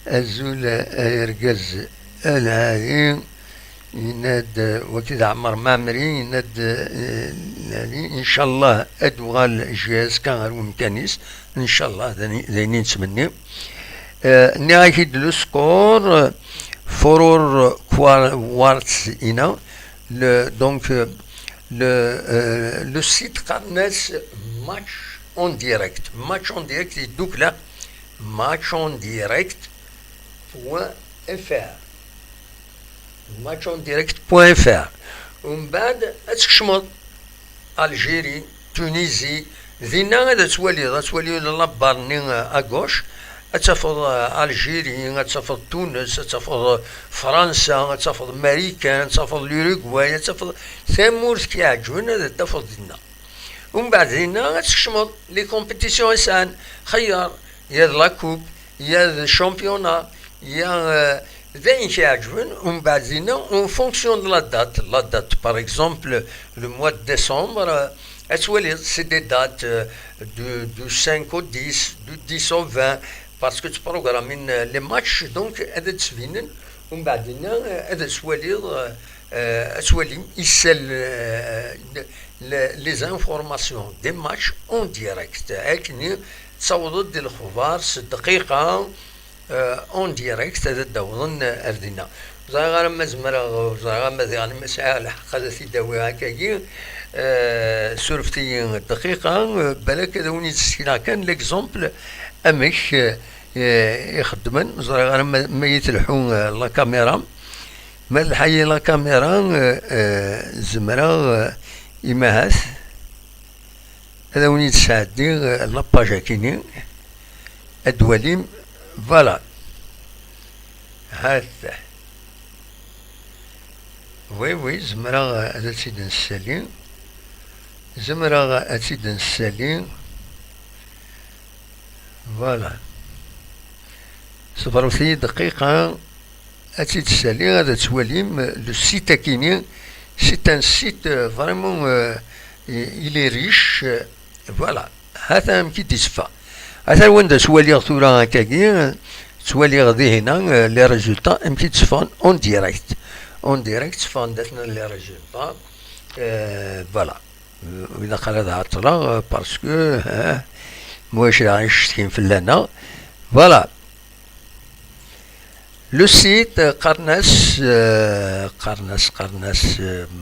أزول أرجز العالي يناد وكذا عمر معمري يناد إن شاء الله أدوغال جهاز كان ومكانيس إن شاء الله ذيني نتمنى نهاية لو سكور فورور كوارتز هنا دونك لو سيت قناس ماتش اون ديريكت ماتش اون ديريكت يدوك لا ماتش اون ديريكت .fr match en direct.fr ومن بعد تكشمض الجيري تونيزي ذينا غادا تولي لابارني اغوش تفض الجيري تفض تونس تفض فرنسا تفض امريكان تفض اليوروغواي تفض ثامورث كيعجبون هذا تفض دينا ومن بعد ذينا تكشمض لي كومبيتيسيون انسان خيار يا لا كوب يا الشامبيونا يا ذين كيعجبون ومن بعد زينا اون فونكسيون دو لا دات باغ اكزومبل لو موا دو ديسمبر اتولي سي دي دات دو 5 او 10 دو 10 او 20 باسكو تبروغرامين لي ماتش دونك هذا تسفينن ومن بعد زينا هذا تولي يسال لي زانفورماسيون دي ماتش اون ديريكت هاكني تصوضوا ديال الاخبار 6 دقيقه اون ديريكت هذا داوضن اردنا زغار ما زمرا زغار ما يعني مساء الحق هذا سيداوي هكاكي سورفتي دقيقه بالك هذا وني تسكينا كان ليكزومبل امش يخدمن زغار ما يتلحون لا كاميرا ما الحي لا كاميرا زمرا يماهات هذا وني تساعدني لاباجا كيني ادواليم فوالا هذا وي زمرا هذا سيد السليم زمرا سيد السليم فوالا 0 دقيقة أتيت السليم هذا تواليم لو سيت كيني سيت ان سيت فريمون إلي ريش فوالا هذا مكي تيسفى هذا وين توالي ثورة هكاكي توالي غادي هنا لي ريزولطا مكي تسفان اون ديريكت تسفان داتنا لي ريزولطا فوالا وإذا قال هذا عطلة باسكو مواش عايشين في اللنا فوالا لو سيت قرناس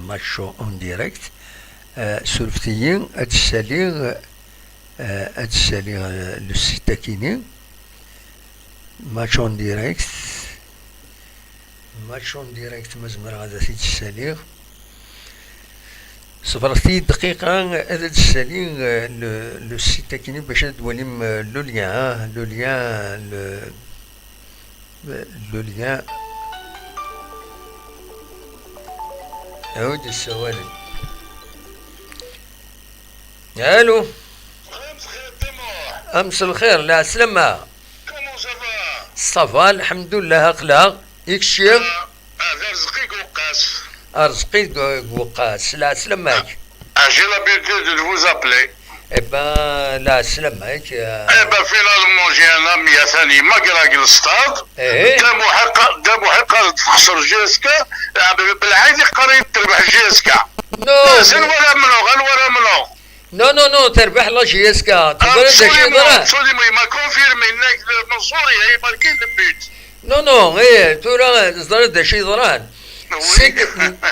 ماتشو اون ديريكت سورفتيين هاد السالين اتسالي لو سيت تاكيني ماتش اون ديريكت مزمر هذا تسالي صبرتي دقيقة هذا تسالي لو سيت تاكيني باش توليم لو ليان عود السوالف. الو امس الخير لا سلامة صافا الحمد لله اخلاق يكشير رزقيك وقاس ارزقي وقاس لا سلامك j'ai l'habitude de vous appeler. Eh ben لا سلامك Eh ben finalement j'ai un ami يا ثاني مقرق الستاد دابو حق تخسر جيسكا بالعادي قريب تربح جيسكا نو زين ولا منو نو تربح لا جيسكا تقول شي ضرا absolument ما كونفيرمي انك منصوري هي ماركين البيت نو ايه تورا زرد شي ضران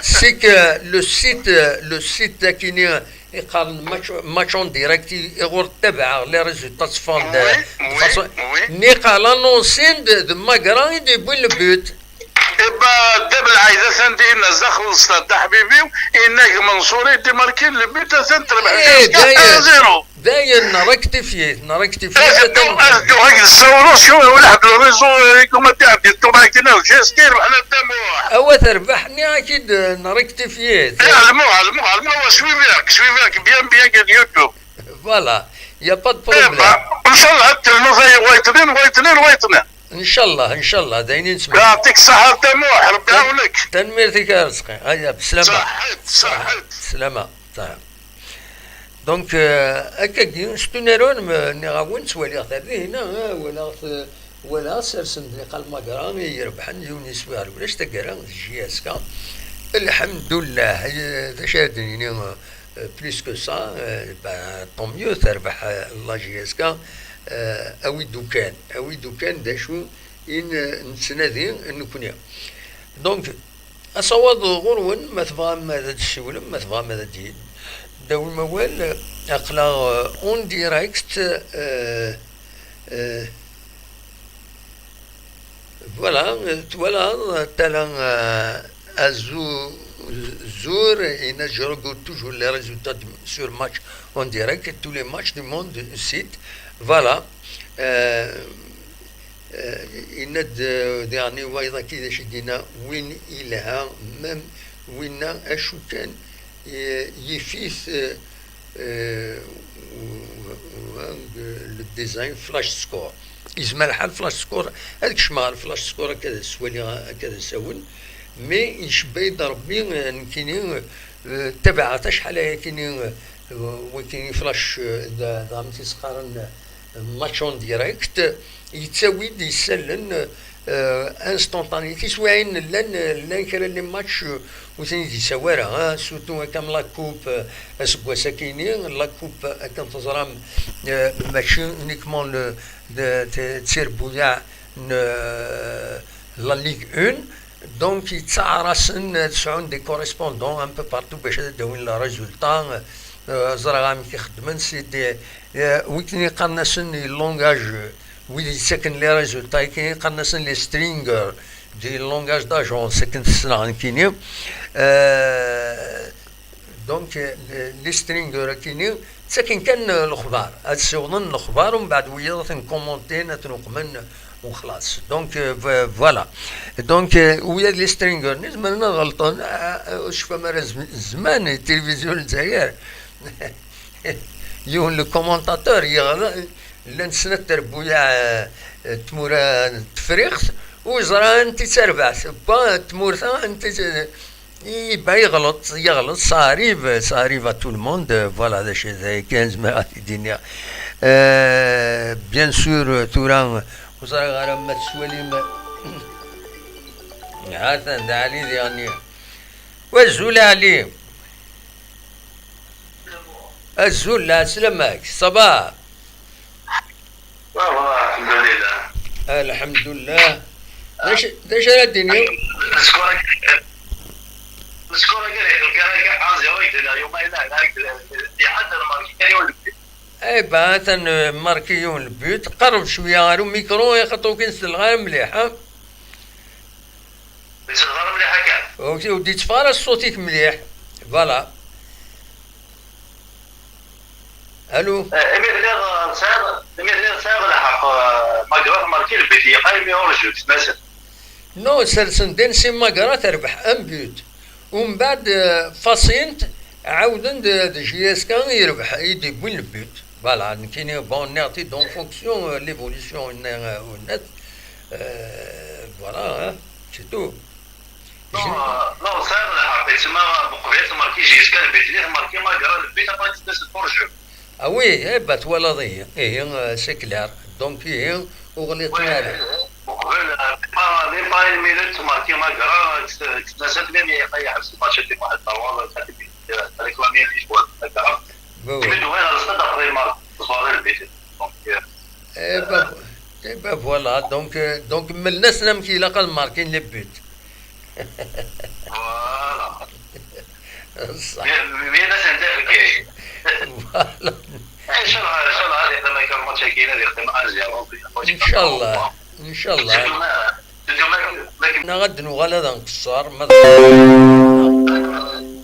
سيك لو سيت تاكيني يقارن ماتش اون ديريكت يغور تبع لي ريزولتا صفان نيقا لانونسين دو ماغران دي بوين لو بوت. إبا دابا العايدة سندي إن زخل الصاد حبيبي إنك منصوري دي ماركين البيت سنتربح جيسكا زيرو داين نركتفيت هاك الصورة شو واحد الريزو كما تعبدي انتوما كنا جيسكير وحنا الدموع أو تربحني أكيد نركتفيت علمو شوي فيك بيان قد يوتيوب فوالا يا با دو بروبليم إن شاء الله التلميذ وايتنين ان شاء الله داينين نسمع. يعطيك الصحة الدموع ربي يعاونك تنميرتك يا رزقي هيا بسلامة صحت سلامة صحيح. دونك هكا ستونيرون نغاون سوالي غتر هنا ولا سرسن قال ماكرا يربحن يونس فار ولاش تقرا جياسكا الحمد لله تشاهدني بليس كو سا طون ميو تربح لا جياسكا اوي دوكان داشو ان نتسنادي نكونيا. دونك اصوات غرون ما تبغى ماذا تشولم ما تبغى ماذا دين داو الموال اقلا اون ديريكت فوالا تالا زور et je regarde toujours les résultats sur match en direct, tous les matchs du monde site. Voilà. إن يعني وايضا كذا شدينا وين إلها مم وين أشو كان يفيث الديزاين فلاش سكور يسمى الحال فلاش سكور هذاك شمال فلاش سكور كذا سوالي كذا ساون مي يشبه يضربي كيني تبعت شحال كيني وكيني فلاش دامتي سقارن ماتش اون ديريكت يتساوي يسلن انستونتانيتي سواين لان كرا لي ماتش وثاني يساوارها سورتو كام لا كوب اسكوا كايني لا كوب كان تزرام ماشي نيكمون تسير بويا لا ليغ 1 دونك يتعرسن تسعون دي كوريسبوندون ان بو بارتو باش داوين لا ريزولتا زرغام كيخدمن سي دي ويكني قناسن اللونغاج ويدي ساكن لي ريزولتا كاين قناسن لي سترينغر دي اللونغاج داجون ساكن في السنة كيني دونك لي سترينغر كيني ساكن كان الاخبار هاد السوضن الاخبار ومن بعد ويضا نكومونتي نتنقمن وخلاص. دونك فوالا دونك ويا لي سترينغر نزمرنا غلطان واش فما زمان التلفزيون الجزائر يون لو كومونتاتور لان سنة تربويا تمورا تفريخ وزرا انت تربع با تمورثا انت يبا يغلط صاريف تو الموند فوالا هذا الشيء زي كان زعما الدنيا بيان سور توران وزرا غرام ما تسوالي هذا دا علي يعني وزول علي الزول لا سلامك صباح الحمد لله الحمد لله. ليش على الدنيا؟ مسكورة كان عازي ويت يومين هناك لحد الماركين اي بعثا ماركيون البيوت قرب شويه غير ميكرو يخطو كنس الغار مليح ها بيصغر مليحه كان ودي تفارس صوتيك مليح فوالا الو امير صار لحق مقرات ماركي البيت يقايم يورجو تتناسل نو سلسن دين سي ماكرا تربح ام بيوت ومن بعد فاسينت عاودن دي جي اس كان يربح يدي بوين البيوت فوالا كاين بون نعطي دون فونكسيون ليفوليسيون الناس فوالا سي تو نو صار لحق تسمى بقبيله ماركي جي اس كان البيت اللي ماركي مقرا البيت ابغى تتناسل تورجو Ah oui, eh ben voilà, c'est clair. Donc, وغلطنا له. وقبل ما المينوت ماركي ما قرا تناسب لي يقيح الماتش اللي واحد طوال ريكلامي لي شويه قرا يمدوا هنا الصدق غير ما صار البيت Eh ben voilà, donc من الناس نمشي لقى الماركين لي بيت. فوالا صح. مين ناس ندافع فوالا. ان شاء الله هذه لما يكون الماتش كاين هذه يختم ازياء ان شاء الله ان شاء الله. انا غد نغلى نقصر ما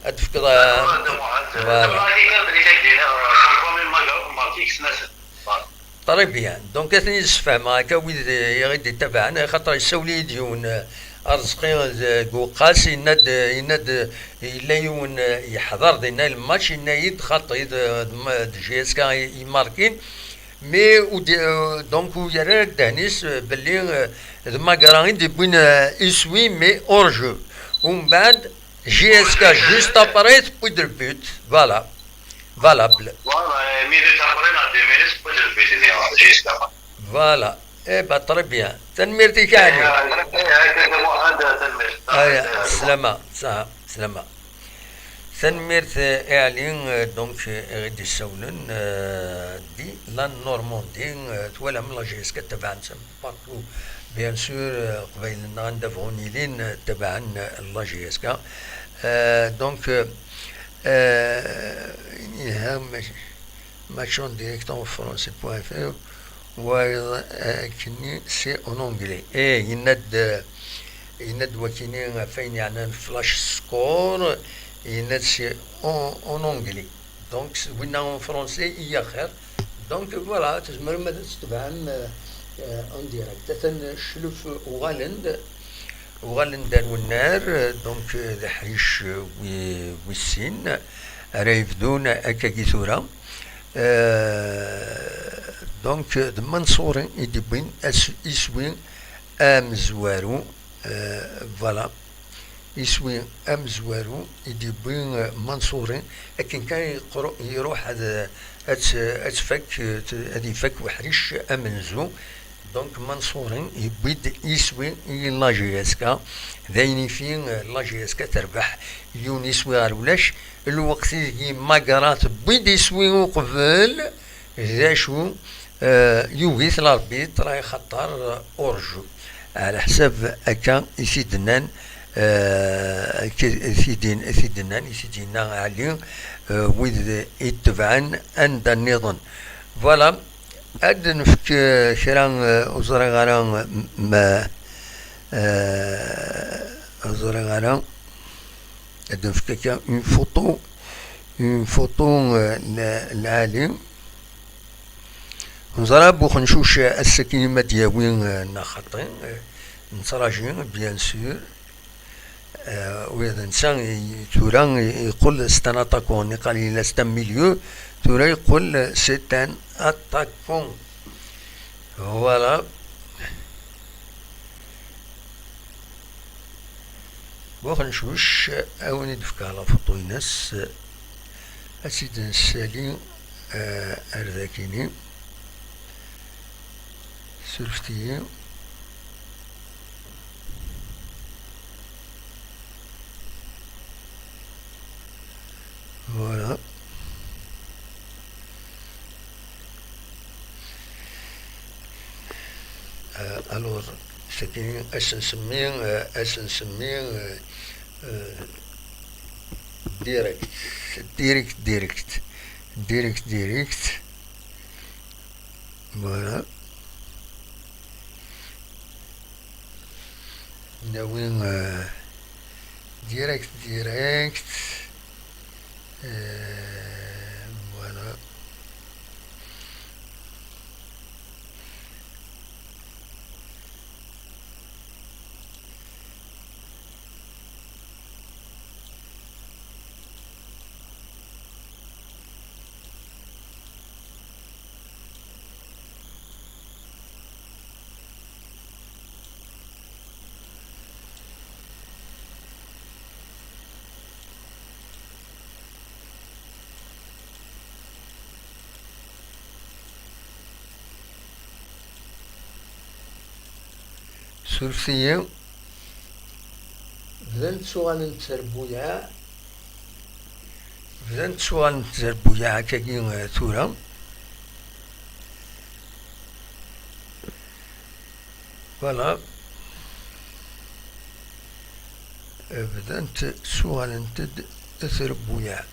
ادفك طري بيان دونك اثني نسفهم هكا ويد يغيد يتبعنا خاطر يسولي ديون ارزقي قوقاس يند الا يون يحضر دينا الماتش يد خاطر جي اس كا يماركين مي دونك يرى دهنيس باللي ما قراين دي بوين يسوي مي اورجو ومن بعد جي اس كا جوست اباريت بودر بوت فوالا فالابل فوالا مينوت اخرين دي مينوت بودر بوت جي اس كا فوالا ايه با طري بيان تنميرتي كاني سلامة صح سلامة تنميرت اعلين دونك غادي يسولن دي لا نورماندي تولا من لا جيسكا تبعا بارتو بيان سور قبيل ندافعوني لين تبعا لا جيسكا دونك ماتشون ديريكتون فرونسي بوان فر وكني سي اون انجلي يند وكني فين يعني فلاش سكور يند سي اون انجلي دونك وين اون فرونسي هي خير دونك فوالا تزمر ما تتبعهم اون ديريكت تنشلف وغالند والنار دونك ذا حريش والسين راه يبدون هكا كيثورا دونك المنصورين يدبين يسوين امزوارو فوالا يسوين امزوارو يدبين منصورين لكن كان يروح هذا اتفك هذه فك وحريش امنزو دونك منصورين يبيد يسوي لا جي اس كا ذاين فين لا جي اس كا تربح يون يسوي غير ولاش الوقت يجي ماكرات بيد يسوي وقبل ذا شو يوغيث الاربيط راه يخطر اورجو على حساب هكا يسيدنان يسيدنا عليه ويد يتبعن عند النظام فوالا هاد نفك شرا وزرا غالا ما وزرا غالا هاد نفك اون فوتو العالم نزرا بوخ نشوش السكينة دياوين نخطين نتراجعين بيان سور وإذا إنسان تورا يقول ستان أتاكون يقال إلا ستان ميليو تورا يقول ستان أتاكون فوالا بوخ نشوش أوني دفكا على فطوينس أسيد نسالي أرذاكيني سلفتي voilà alors c'était اسنسمين ديريكت Voilà. ناويين direct direct. Voilà. ثلثية بدأت سؤال تربويا بدأت سؤال تربويا كاين ثورة فوالا بدأت سؤال تربويا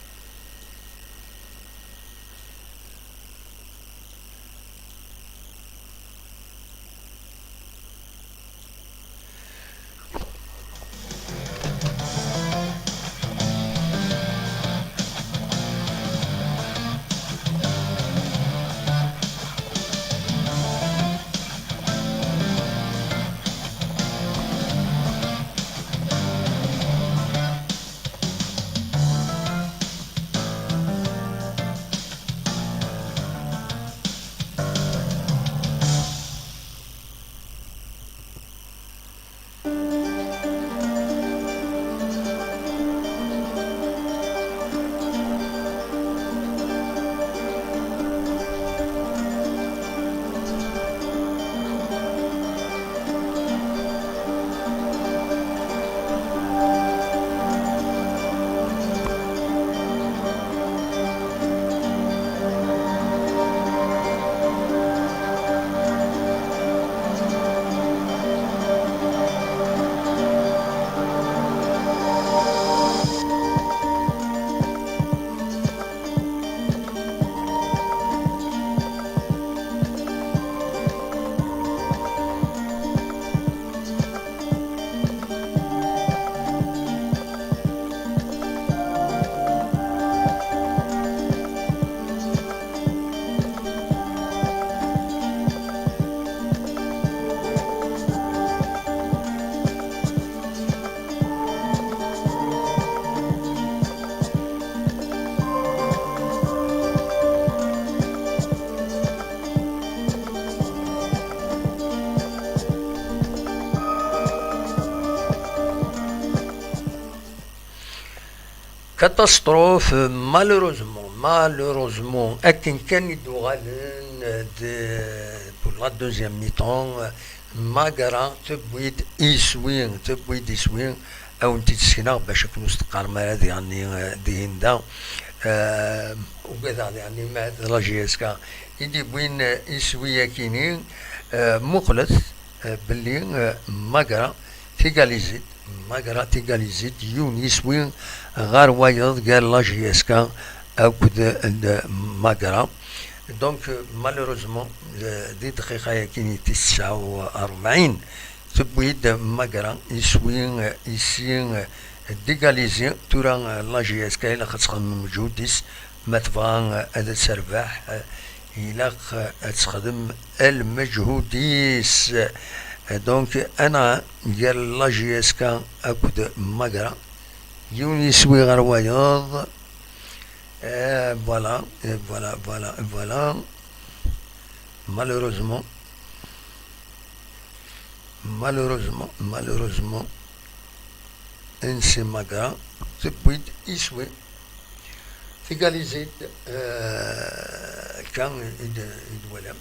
كاتاستروف malheureusement أكن كان يدوغالن pour la deuxième mi-temps ماغرا تبويد يسوين أو انت تسكينا باش كنو استقار مراد يعني دين دا وكذا يعني ما لا جي اس كا يدي بوين يسوي كينين مخلص باللي ماغرا تيغاليزيت يون يسوين غار وايض قال لا جي اس كا أكد ماغرا دونك مالوروزمون دي دقيقة كيني 49 تبويد ماغرا يسوين ديغاليزي تورا لا جي اس كا إلا خاصهم موجوديس ما تبغى هذا تسربح إلا تخدم المجهوديس دونك أنا قال لا جي اس كا أكد ماغرا يون يسوي غير وايض voilà, malheureusement, انسي ماغا تبويد يسوي تيغاليزيد كان يدولم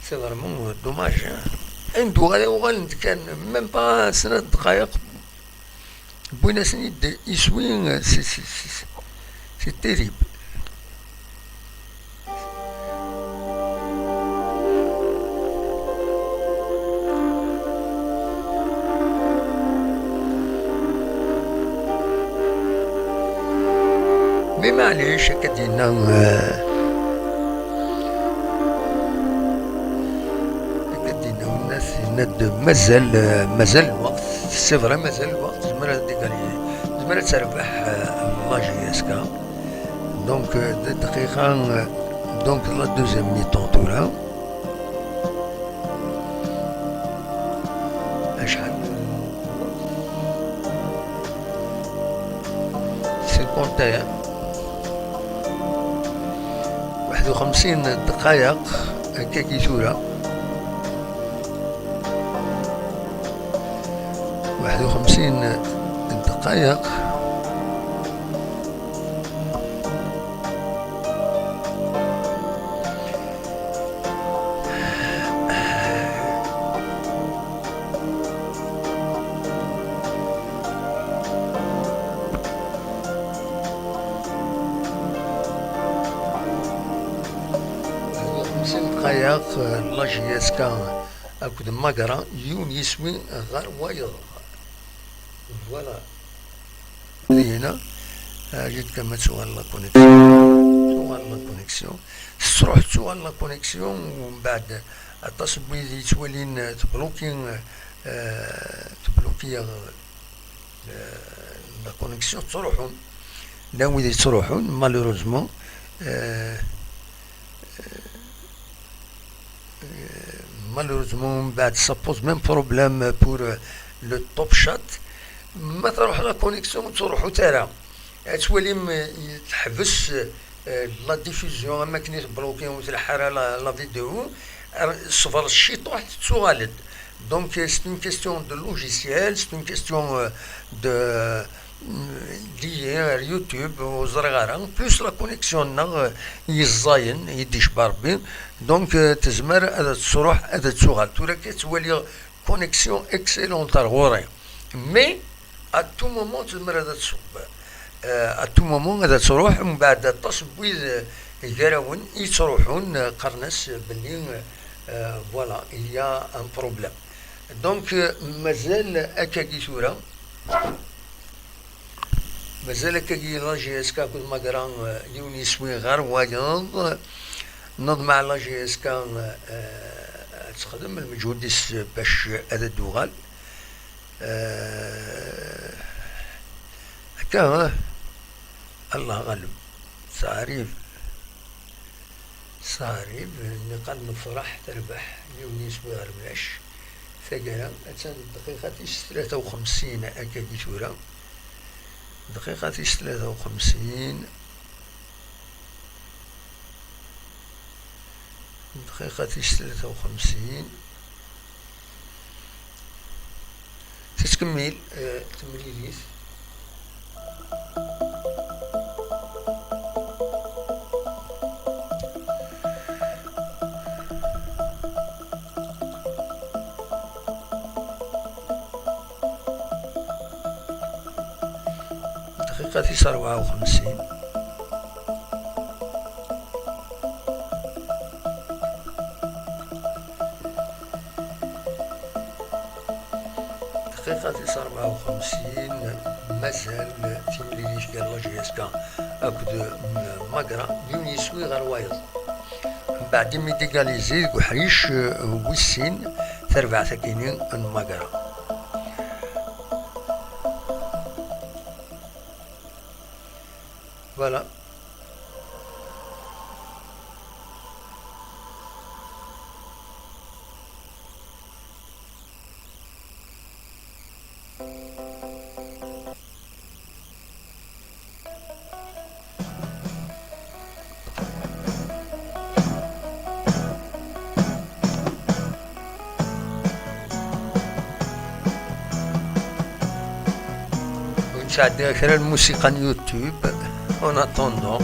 سي فريمون دوماج عنده غادي كان ميم با 3 دقائق بوينا سنيد يسوي سي تيريبل مي معليش كدينا الناس مازال الوقت، سي فري مازال الوقت، زمرا ديك زمرا تربح لا جي اس كا. دونك دقيقة، دونك لا دوزيام مي طون تورا شحال 51 51 دقائق هكاكي ثورة، 51 دقائق. دقائق لا جي اس كا اكد ماكرا يون يسوي غير وايض. فوالا هنا جيت كما تسوال لا كونيكسيون، تروح تسوال لا كونيكسيون، ومن بعد التصوير تولين تبلوكي لا كونيكسيون، تروحون لا وين تروحون مالوروزمون. malheureusement بعد ça pose même problème pour le top shot. ما تروح لا كونيكسيون تروحو ترى تولي تحبس لا ديفوزيون، اما كني تبلوكيو تلحر لا فيديو صفر الشيطوح تتسوالد. دونك سي اون كيستيون دو لوجيسيال، سي اون كيستيون دو لي يوتيوب وزرغارة بلوس لا كونيكسيون يزاين يديش بربي. دونك تزمر هذا تروح هذا تسوغال تورا كتولي كونيكسيون اكسيلون تاع غوري، مي ا تو مومون تزمر هذا تصوب، ا تو مومون هذا تروح ومن بعد التصوير يقراون يتروحون قرنس بلي فوالا يا ان بروبليم. دونك مازال هكاكي ثورا، مازال هكاكي لا جي اس كا كل ما قرا يوني يسوي غير وايض. نض مع لا جي اس كا تخدم المجهود باش هذا الدوغال هكا. الله غالب صاريف نقال نفرح تربح يوني يسوي غير بلاش ثقيلة. أتان دقيقة 53 هكاكي ثورا، دقيقة 53 دقيقة 53 تتكمل تمريريت. دقيقة 54 دقيقة 54 مازال تيمليليش قال لا جي اس كا اكد ماكرا يوني يسوي غير وايض. من بعد ميديكاليزي وحريش ويسين تربع ثكينين ماكرا. فوالا ونشاهد كرا الموسيقى يوتيوب en attendant.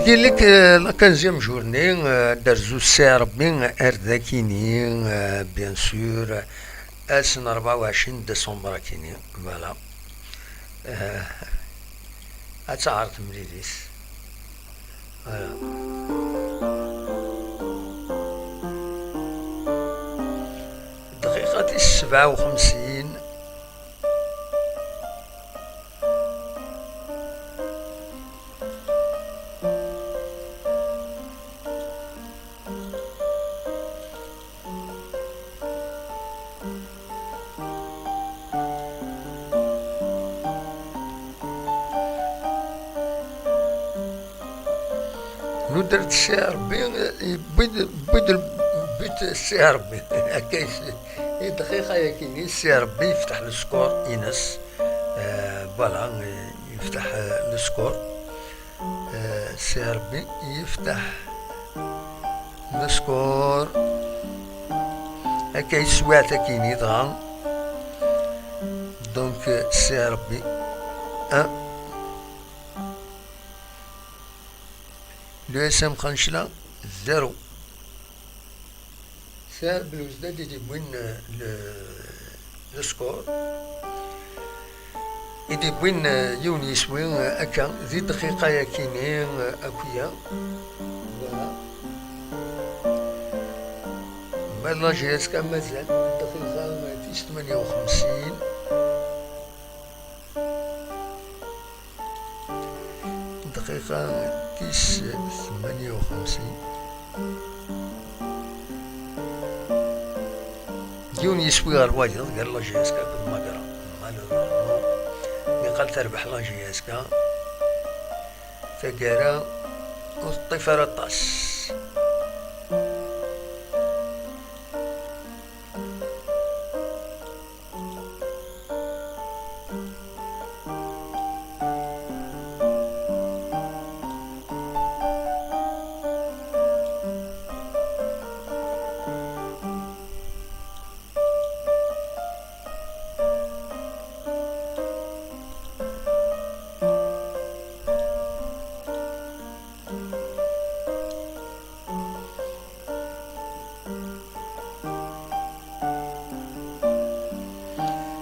قال لك لا 15 جورني درزو السي ربي ارداكيني بيان سور اسن 24 ديسمبر كيني فوالا اتعرض مليليس فوالا دقيقة 57 نو درت السي ربي بيت السي ربي هكا دقيقة ياكيني السي ربي يفتح السكور ينس فوالا يفتح السكور السي ربي يفتح السكور هكا يسوى تاكيني دغا دونك السي ربي لو اس ام خنشلا 0 سار بالوزداد يجي وين السكور يدي وين يونيس وين اكا ذي دقيقة ياكيني اكويا فوالا مالا جياس كان مازال دقيقة 58 دقيقة 58 جوني يسوي الواجد قال له جياسكا كل ما قرا مالوريزمون مي قال تربح لا جياسكا فقرا والطفرة طاس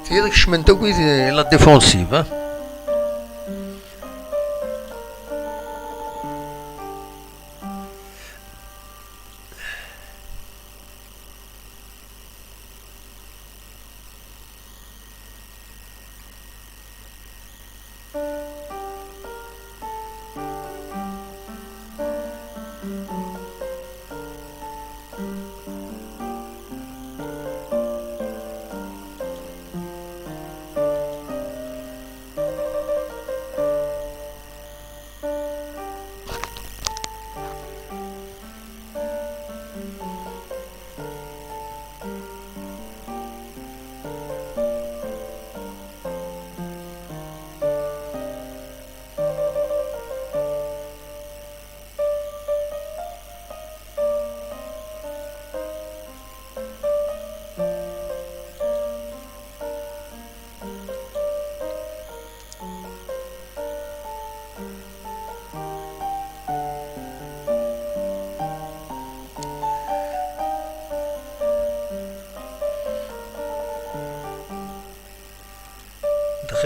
تيدك شمنتو كوي لا ديفونسيف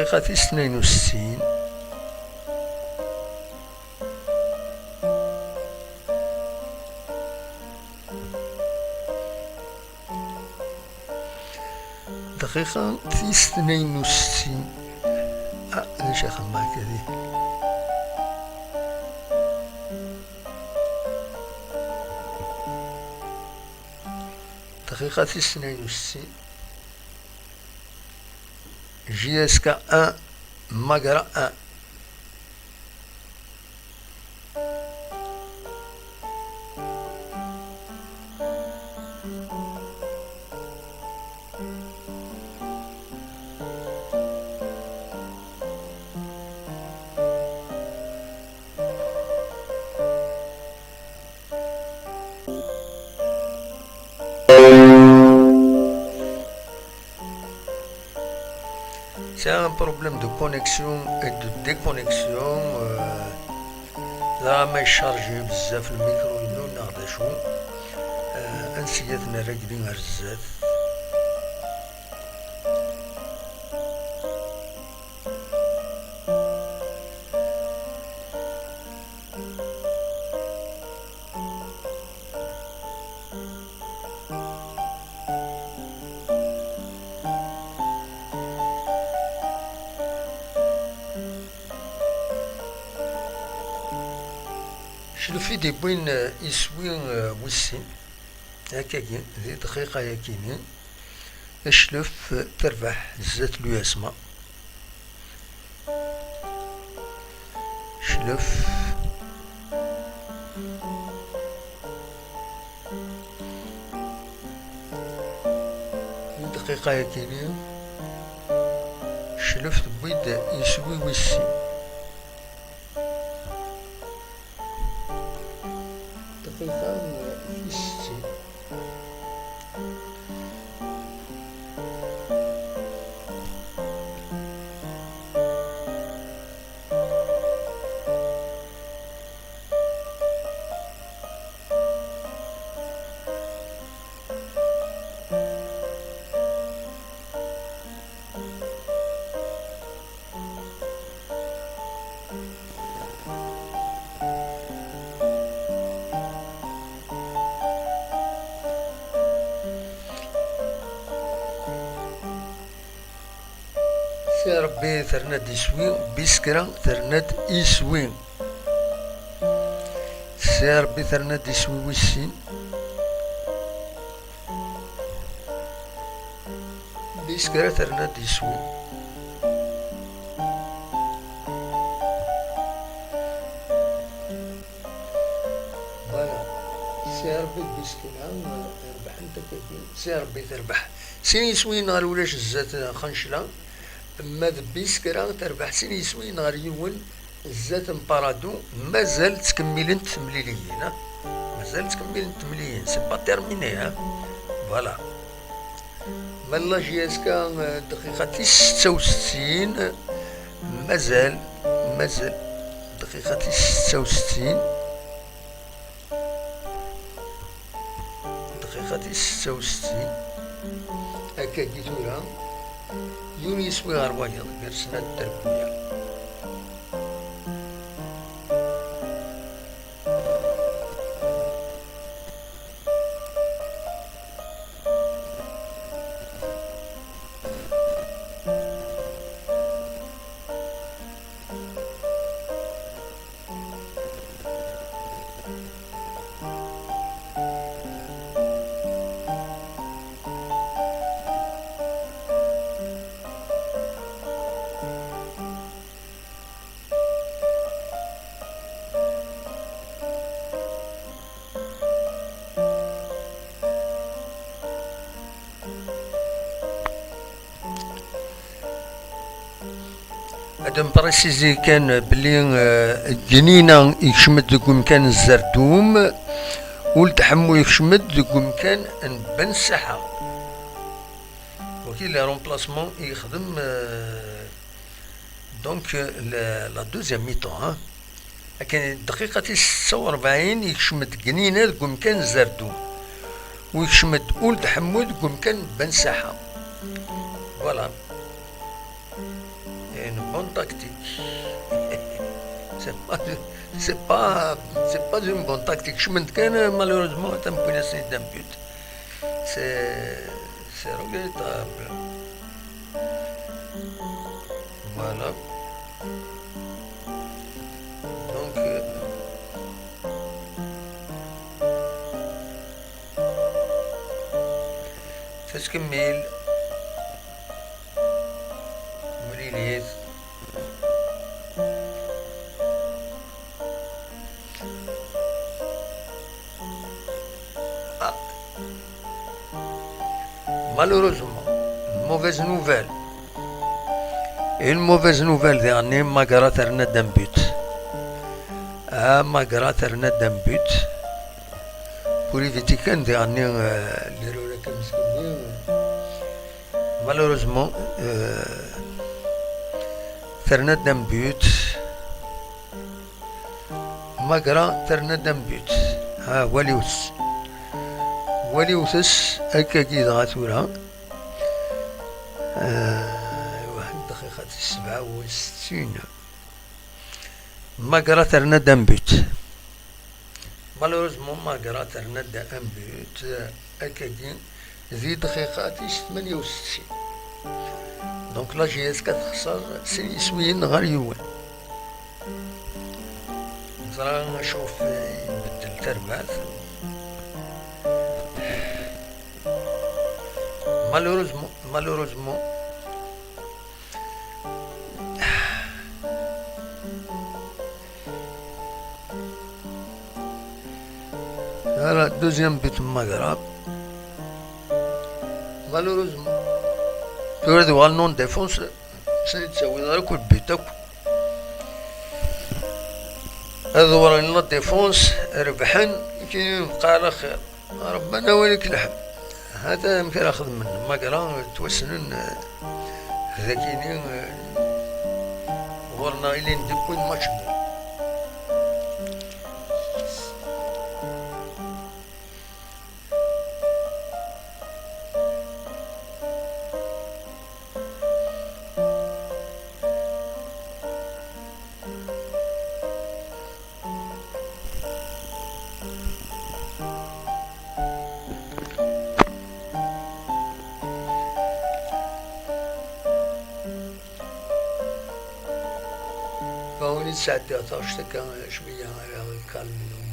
دقيقة 62 دقيقة 62 ليش يا خماك هذه دقيقة 62 جياسكا 1 ماغرا 1 C'est un problème de connexion et de déconnexion لا ما يشارجي بزاف الميكرو إنو ناخذ شو أنسيتنا راقدين هرزات. شلفي دي بوين يسوي وسين هكاكي ذي دقيقة ياكيني اشلف تربح زات لو يسمى شلف دقيقة ياكيني شلف بويد يسوي وسين دقيقة وستين. سي ربي ثرناد يسوي بسكرة ثرناد يسوي سي ربي ثرناد يسوي وسين بسكرة ثرناد يسوي فوالا سي ربي بسكرة تربح انت كيفين سي ربي تربح سين يسوي نهار ولاش الزات خنشلة اما بيسكرا تربح سين يسوي نهار يون الزات مبارادو مازال تكملين تمليليين مازال تكملين تمليليين سي با تيرميني فوالا مالا جياسكا دقيقة 66 مازال دقيقة 66 دقيقة 66 هكا كيتورا يوني يسوي غير واجد غير سنة التربية هذا مبريسيزي كان بلي جنينة يكشمد دوك مكان الزردوم والتحمو يكشمد دوك مكان بن الساحة وكي لي رومبلاسمون يخدم دونك لا دوزيام ميطون لكن الدقيقة 46 يكشمد جنينة دوك مكان الزردوم ويكشمد ولد حمو دوك مكان بن الساحة فوالا une bonne tactique. C'est pas une bonne tactique. Je me dis malheureusement c'est un peu laissé d'un but. C'est regrettable. Voilà. Donc c'est ce que mille مليليت malheureusement une mauvaise nouvelle dernier Magara terna d'un but Magara terna d'un but pour éviter qu'un dernier l'erreur comme ce malheureusement terna d'un but مقرا ترنا دمبيت ها وليوتس أكا كي غاتورا واحد دقيقة 67 مقرا ترنا دمبيت مالوريزمون مقرا ترنا دمبيت أكا كي ذي دقيقة 68 دونك لا جي اس كتخسر سين يسويين غير يوان نزرا نشوف يبدل تربات مالوروزمون هلا دوزيام بيت مغرب مالوروزمون تورد والنون ديفونس سني تسوي دار كل بيتك هذا وراني لا ديفونس ربحن كاين بقى خير ربنا وليك الحمد هذا يمكن اخذ منه مقرا توسنن ذاكيني ورنا الين ديكون ماتش فهوني الساعة 13 كان شوية كان منهم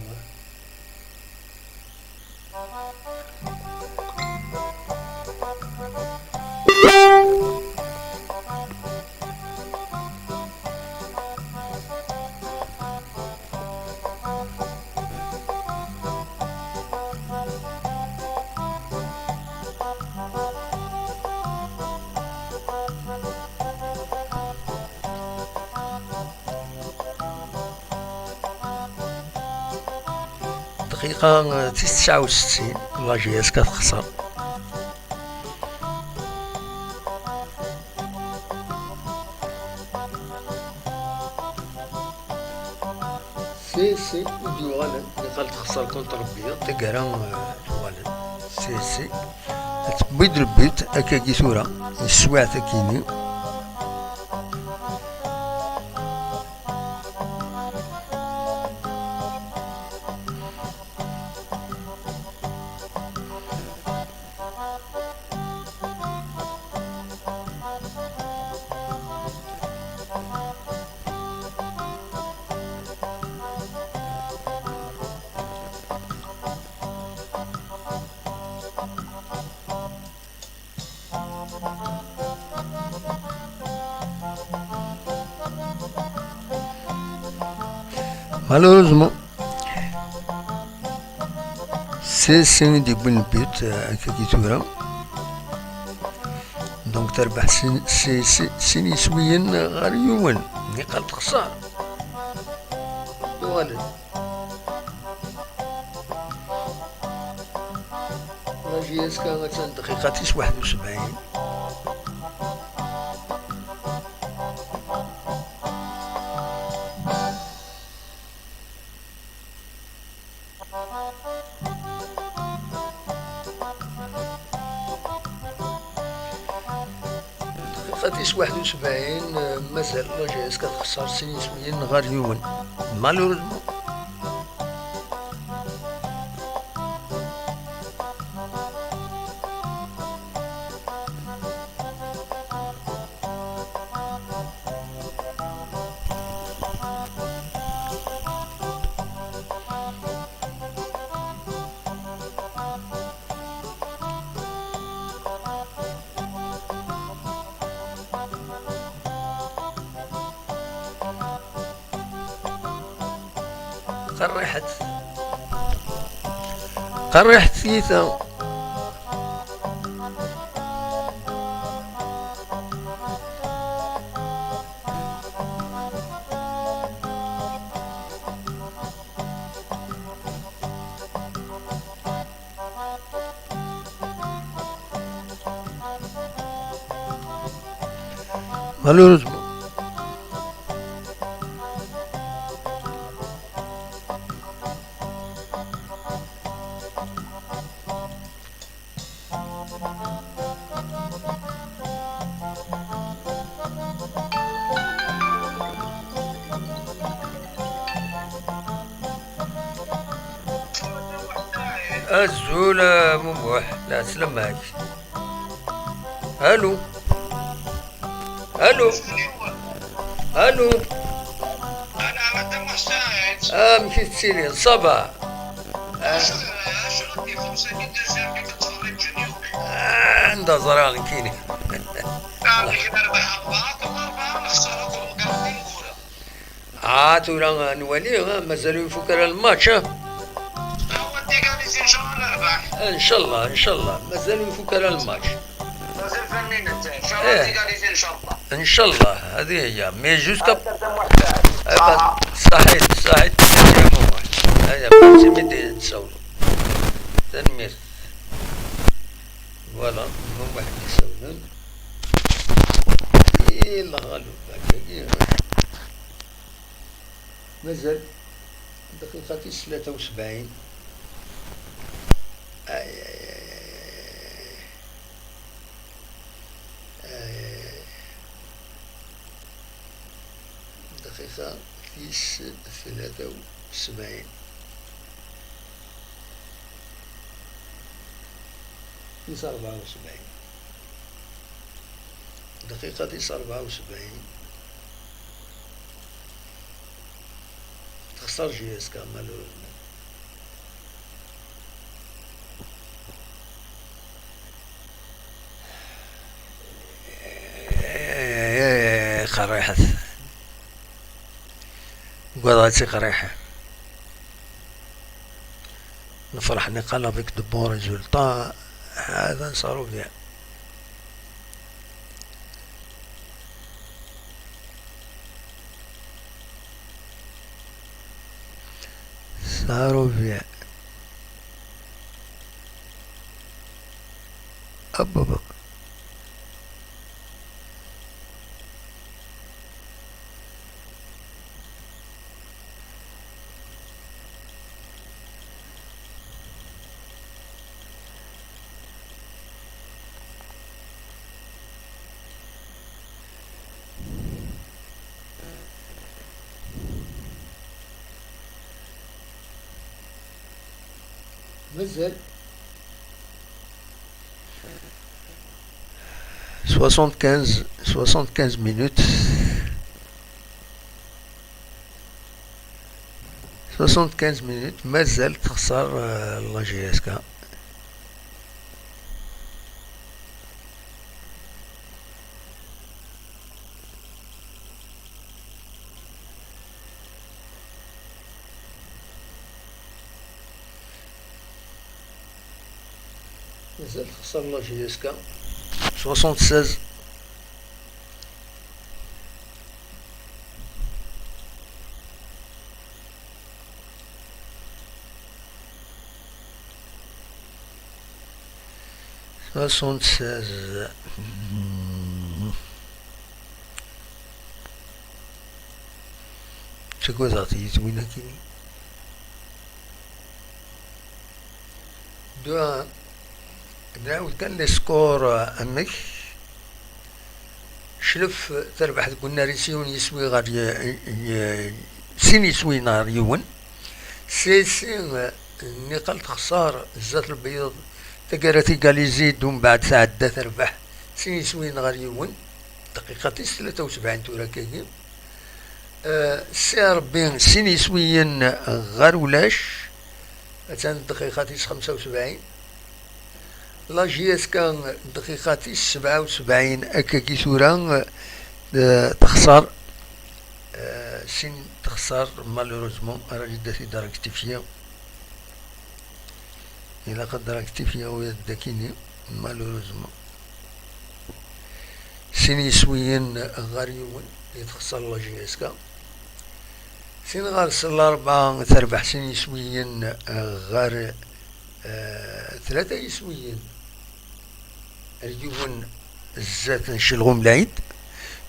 دقيقة 69 لا جي اس كتخسر سي ديوالا اللي قال تخسر كونتر البيض تقرا ديوالا سي تبيض البيت هكا كي صورة يسوع تكيني malheureusement سي دي بون بيت هكا كي تورا دونك تربح سي نسويا غير يوان ملي قال تخسر يوالد لا جي اس كانت دقيقة 71 قديش 71 مازال لا جي اس كتخسر سي نسويا غير يوان مالوريزمون قريحت ثيثا malheureusement الزول مموح لا سلمك. الو الو الو. انا عملت محسن مشيت سيري صبا. شو ردي 5 جدا زين تتفرج اليوم عندها زران كيني. عندك نربح أبغاك وأربعة نخسر وقاعدين نقوله عاد ولا نولي مازالوا يفكر الماتش. أوديك هذه إن شاء الله نربح ان شاء الله ان شاء الله مازالوا يفكر الماتش. لازم فنين أنت إن شاء الله أوديك هذه إن شاء الله ان شاء الله هذه هي مي جوسكا. صح صحيح صحيح يا ماما. هيا بس بدي نسولو تنمير فوالا مو واحد يسولن يلا غالو هكاكي مازال دقيقة 73. اي دقيقة 73. تيس 74 دقيقة 74. تخسر جي اس كا مالوريزمون. قريحة قضاتي قريحة. نفرح نقال افيك دو بون ريزولتا هذا صاروا فيها. صاروا فيها أبا 75 minutes. 75 minutes مازال تخسر لا جي اس كا. مازال تخسر لا جي اس كا 76. شكو تعطي زوينة كيني دو نعاود كان لي سكور امك شلف تربح قلنا ريسيون يسوي غير سين يسوي نهار يون سين نقل تخسار الزات البيض تقراتي قال يزيد ومن بعد تعدى تربح سين يسوي نهار يون دقيقة 73 تورا كاين سي ربي سين يسويين غير ولاش مثلا دقيقة 75. لا جي اس كان دقيقة 77 أكاكي ثورا تخسر سين تخسر مالوروزمون راجل داتي دراكتيفيا إلا قد دراكتيفيا ويا داكيني مالوروزمون سين يسويين غاريون يتخسر لا جي اس كا سين غارسل الأربعة تربح سين يسويين غار 3 يسويين اليون الزات نشلغهم العيد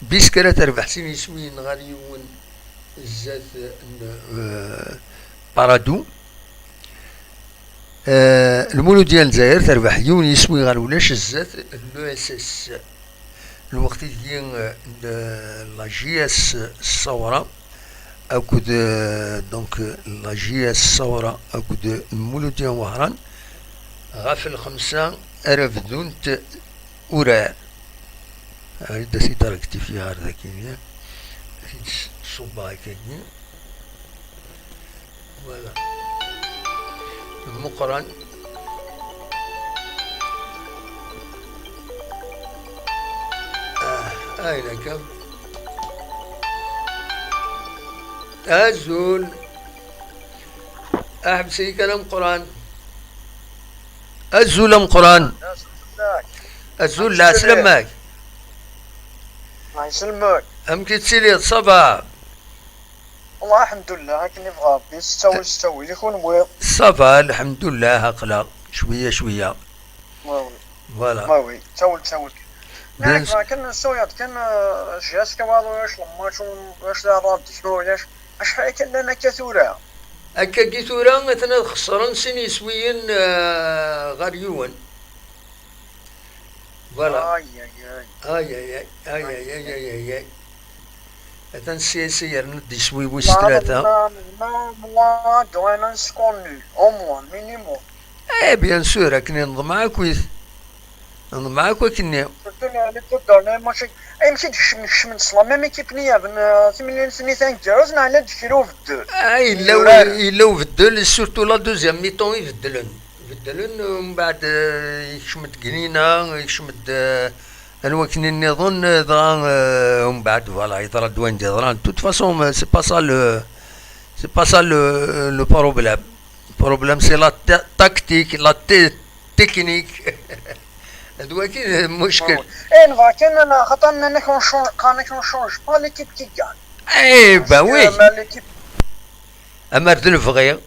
بيسكرا تربح سين يسويين غار يون الزات بارادو المولو ديال الجزائر تربح يون يسوي غار ولاش الزات لو اس اس الوقت ديال لا جي اس الصورة أكود دونك لا جي اس الصورة أكود المولو ديال وهران غافل 5 رفدونت أورار هيدا سي درجتي فيها هذاك يعني صوبا كيني فوالا المقرن أين كم أزول أحبسي كلام قرآن الزولم قرآن الزول لا سلمك الله يسلمك. أم كتسيلي الصبا والله الحمد لله هاك نبغى نستوي يكون مويض. صبا الحمد لله أقلق شوية شوية ماوي فوالا ماوي تول بنس- يعني كان السويات كان جهاز كوالو ياش لما شون واش لا راد شنو ياش اش حاجه كان لنا كثوره. أكا كيتورا مثلا خسران سني سويين غاريون فوالا اي اي أتن سياسي ندي شوي وستراتا ما دوينا نسكوني اوموان مينيموم. اي بيان سور أكني نضم معاك ويث نضم معاك وكني قلت له اللي تقدر ماشي اي ماشي دش من صلا ميم كيف نيا بن 8 سنين تنجوزنا على دشرو في الدور. اي لو بدل سورتو لا دوزيام ميطون يبدلن ومن بعد يشمت قنينة يشمت الوكن نظن ضران ومن بعد فوالا يضرا دوين دي ضران توت فاسون سي با سا لو بروبليم سي لا تاكتيك لا تكنيك هذا كي مشكل اين فا كان خاطرنا نكون شونج با ليكيب كي كان. اي با وي اما ردل فغير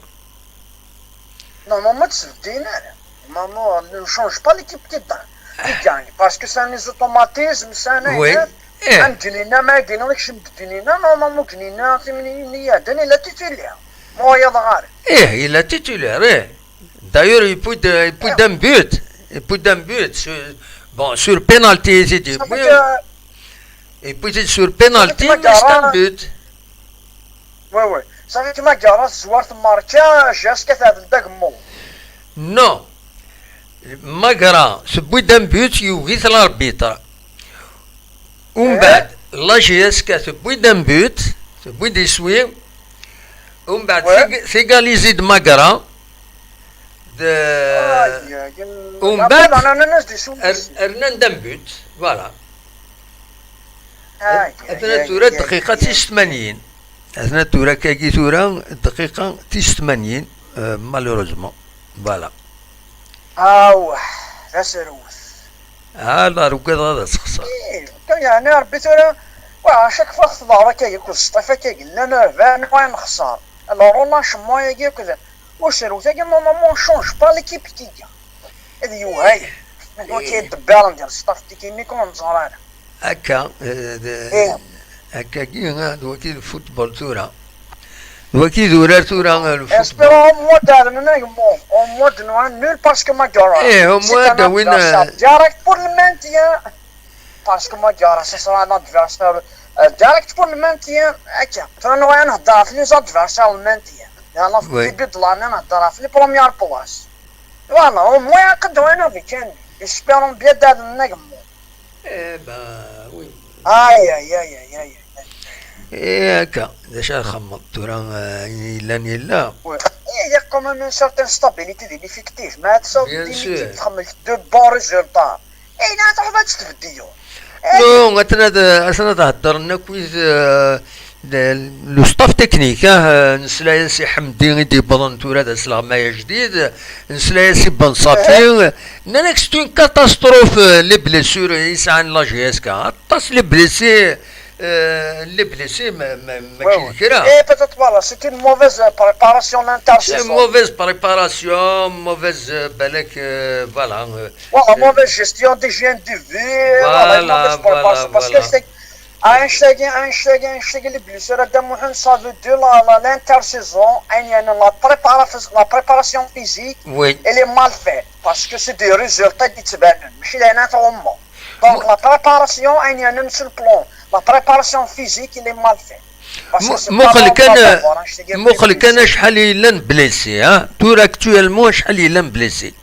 Normalement, c'est ordinaire. Maman ne change pas l'équipe qui gagne. Parce que c'est les automatismes, c'est un Oui. un Gnina, mais Gnina, normalement, Gnina, c'est donné la titulaire. Moi, il y a de ايه il est titulaire eh. D'ailleurs il peut d'un but sur penalty c'était Ça oui, fait que, il peut sur penalty Ça fait que mais c'est un Magara- but ouais. Ça fait que ma garage, Zwart Marca, jusqu'à ça, de Dagmo. non Magara ce but d'un but يغيث l'arbitre ومن بعد لا جيسكا ce but d'un but ce but يسوي ومن بعد ثيغاليزي د ماغرا ومن بعد أنا الناس دي شو Hernan d'un but voilà أثناء تورا دقيقة 89 أثناء تورا كاكي تورا دقيقة 89 مالوروزمون فوالا لا سروث. هذا ركض هذا خسر يعني ربي ترى وعشاك فاخذ ضارك يقول الصيفة كيقول لنا فان وين خسار الرولا شمايا يجي كذا وسيرو تاكي نورمالمون شونج با ليكيب كي جا هذه يوهاي هو كيدبر ندير الصطاف كيني كون نزران هكا هكا كي هذا كي الفوتبول تورا وكي دورا تورا الفوتبول اسبيرو او موا دارنا يمو او موا دنوان نول باسكو ما جارا ايه هما داوين ديريكت بور المانتيان باسكو ما جارا سيسرا لادفيرسار ديريكت بور المانتيان هكا فانا انا نهضر في لي زادفيرسار المانتيان يلا في ديبي دلانا نهضر في لي بروميير بلاص فوالا او موا يقدو انا في كان اسبيرون بيا دارنا يمو ايه با وي اي ايه هكا داش خمط تورا لا Il y a quand même une certaine stabilité de l'effectif. Mais ça, Bien sûr. de bons résultats. Et là, tu vas te dire. نو أثناء هدرنا كويز لو ستاف تكنيك نسلا سي حمدي غيدي بضن تورا دا سلامايا جديد نسلا سي بن صافي نانك ستون كاتاستروف لي بليسور يسعن لا جيسكا طاس لي بليسي ما كاين Et peut-être voilà, c'est une mauvaise préparation سي l'intersaison. موفيز بريباراسيون موفيز بالك فوالا Voilà, mauvaise gestion d'hygiène de vie. Voilà, mauvaise préparation. Parce que c'est Einstein, les blessures de Mohamed, ça veut dire l'intersaison, la préparation physique, وي elle est mal faite. Parce que c'est des résultats qui se bannent. Mais c'est un autrement. Donc la préparation, sur le plan, la préparation physique, elle est mal faite. مخل كان شحال يلان بليسي ها تور اكتويلمون شحال يلان بليسي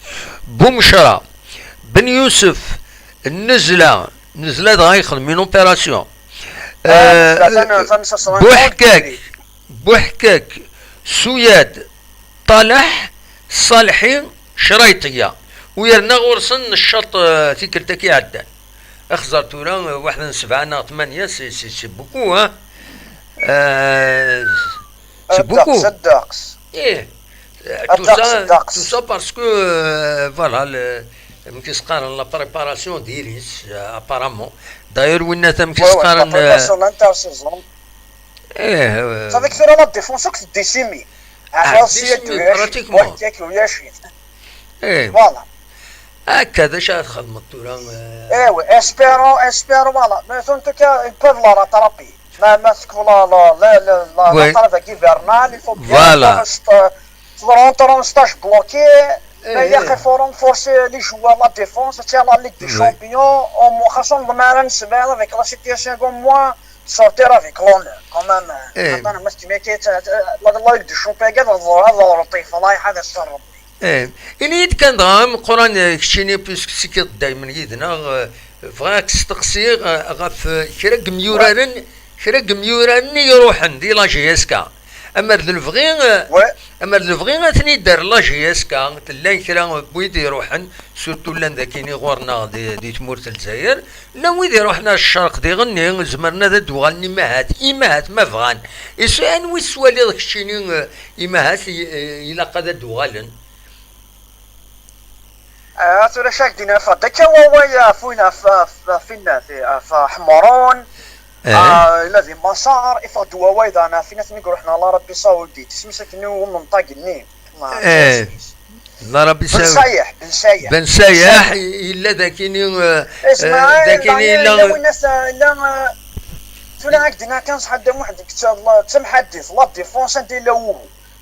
بومشرا بن يوسف النزله دغا يخدم اوبيراسيون بوحكاك سوياد طالح صالحي شرايطيه ويرنا غورسن الشط تيكلتكي عدان اخزر تورا واحد 7 8 سي بوكو ها سي بوكو صدقس ايه تو سا باسكو فوالا مكيس قارن لا بريباراسيون ديريس ابارامون داير وين تم كيس قارن ايه صافي كثير لا ديفونس كنت ديسيمي براتيكمون ايه فوالا هكذا شاد خدمت تورا ايوا اسبيرو فوالا مي ان توكا بوف لا راترابي ما ماسكو لا طرف كيفرنال يفو بيان فرونترون ستاج بلوكي يا اخي فورون فورسي لي جوار لا ديفونس تاع لا ليغ دي شامبيون او مو خاصهم ضمارا نسبه افيك لا سيتياسيون كوم موا sortir avec l'honneur quand même انا مستمع كي لا ليغ دي شامبيون كاع هذا لطيف والله هذا الشر إنيد كان دغام قران كشيني بيسك سيكيط دايما يدنا فغاك تستقسي غاف كرا قميوران يروحن دي لا جي اس كا اما الفغي ثني دار لا جي اس كا تلان كرا بويد يروحن سورتو لان ذاكيني غورنا دي تمورت الجزائر لا ويد يروحنا الشرق دي غني زمرنا ذا دوغالني إيماهات ما فغان إسوان ويسوالي ذاك الشيني إيماهات إلا قاد دوغالن ترى شاك دينا فدك ويا فينا في حمرون الذي مسار افادوا وايد انا في ناس نقول احنا الله ربي صاودي تسمسك نو منطق النيم الله ربي بن سايح الا ذاكيني لا الناس لا فينا عندنا كان صحاب واحد تم حدث لا ديفونس ندير له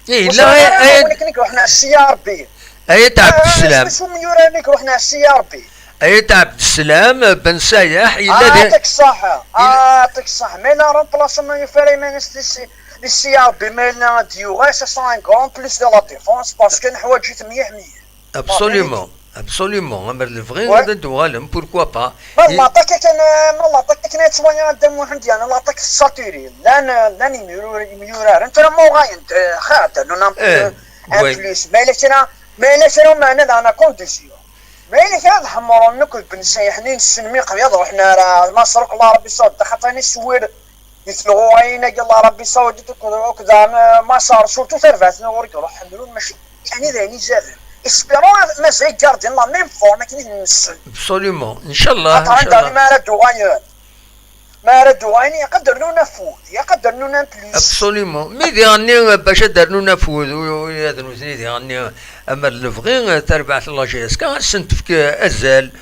لا ولكن احنا السي ار بي ايت عبد السلام شو من يورانيك رحنا السي ار بي ايت عبد السلام بن سايح يعطيك الصحة يعطيك الصحة مينا رومبلاسمون يفري من السي ار بي مينا ديوغي سي سون ان كرون بلوس دو لا ديفونس باسكو نحوايج جيت مليح ابسوليومون اما الفغي غادا دوالم بوركوا با والله عطاك كان شويه قدام واحد ديالنا الله عطاك الساتوري لان يميورار انت مو غاين خاطر نو ان بلوس مالك معنا انا كونديسيون مالك هذا حمرون نكل بن سايحنين السنمي قبيض وحنا راه ما صرك الله ربي صوت خاطرني السوير يتلغوا عينك الله ربي صوت وكذا ما صار شفتو ثرفاتنا ورك روح حملون ماشي يعني ذاني زاد اسبيرون مازال كاردين لا ميم فورم كاين نسل ابسوليومون ان شاء الله خاطر ما ردوا غاير ما ردوا عيني يقدر لنا فود يقدر لنا بليس ابسوليومون مي دي غني باش دار لنا فود ويادن وزني دي غني اما الفغي تربعت الله جي اس كان سنتفك ازال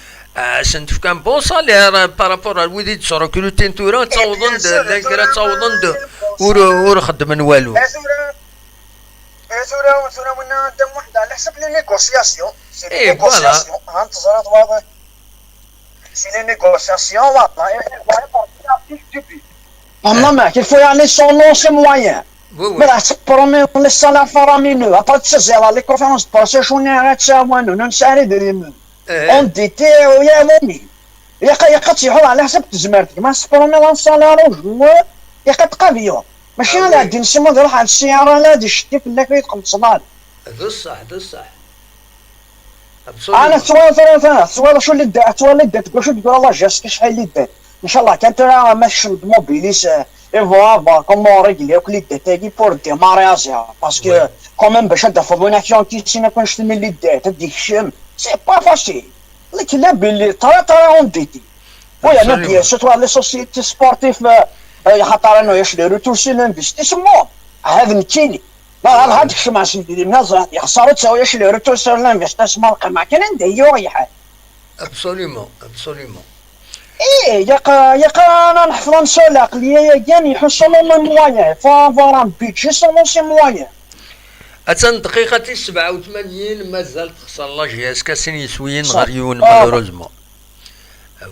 سنتفك ان بون سالير بارابور الويدي تصرو كروتين تورا تصوضن ذاكرا تصوضن ور خدم والو سورة ونا دم وحده على حسب لي نيغوسياسيون اي فوالا ها انتظرت واضح سي لي نيغوسياسيون واضح اما ما كيف يعني سون نون سي موين بلا تبرومي لي سالار فرامينو ابا تسزيلا لي كونفيرونس باسي شوني غاتساوانو نساري دريم اون ديتي يا مومي يا تيحول على حسب تزمرتك ما تبرومي لا سالارو جو يا تقابيو ماشي انا غادي نسمو نروح على السياره لا دي شتي في اللي كيتقم تصدال هذا الصح انا سؤال شو اللي دات تقول الله جاسك شحال اللي دات ان شاء الله كانت راه ماشي موبيليس ايفوا كومون ريغلي كل داتاكي بور ديماري ازيا باسكو كوميم باش تدفض اون اكسيون كيتسينا كنشتي من اللي دات هذيك الشم سي با فاسيل لكن لا بلي طرا اون ديتي ويا انا بيان سوتو لي سوسيتي سبورتيف خاطر انه يشري روتورسي لانفستيسمون هذا متيني لا هذاك الشيء ما سيدي الناس يخسروا تساوي يشري روتورسي لانفستيسمون ما كان نديو اي حاجه ابسوليومون ايه يقا انا نحفظ نسولق لي كان يحصلوا لي موان فافوران بيتشي سون سي موان اتن دقيقة 87 مازال تخسر لا جي اس كاسين يسويين غير يون مالوروزمون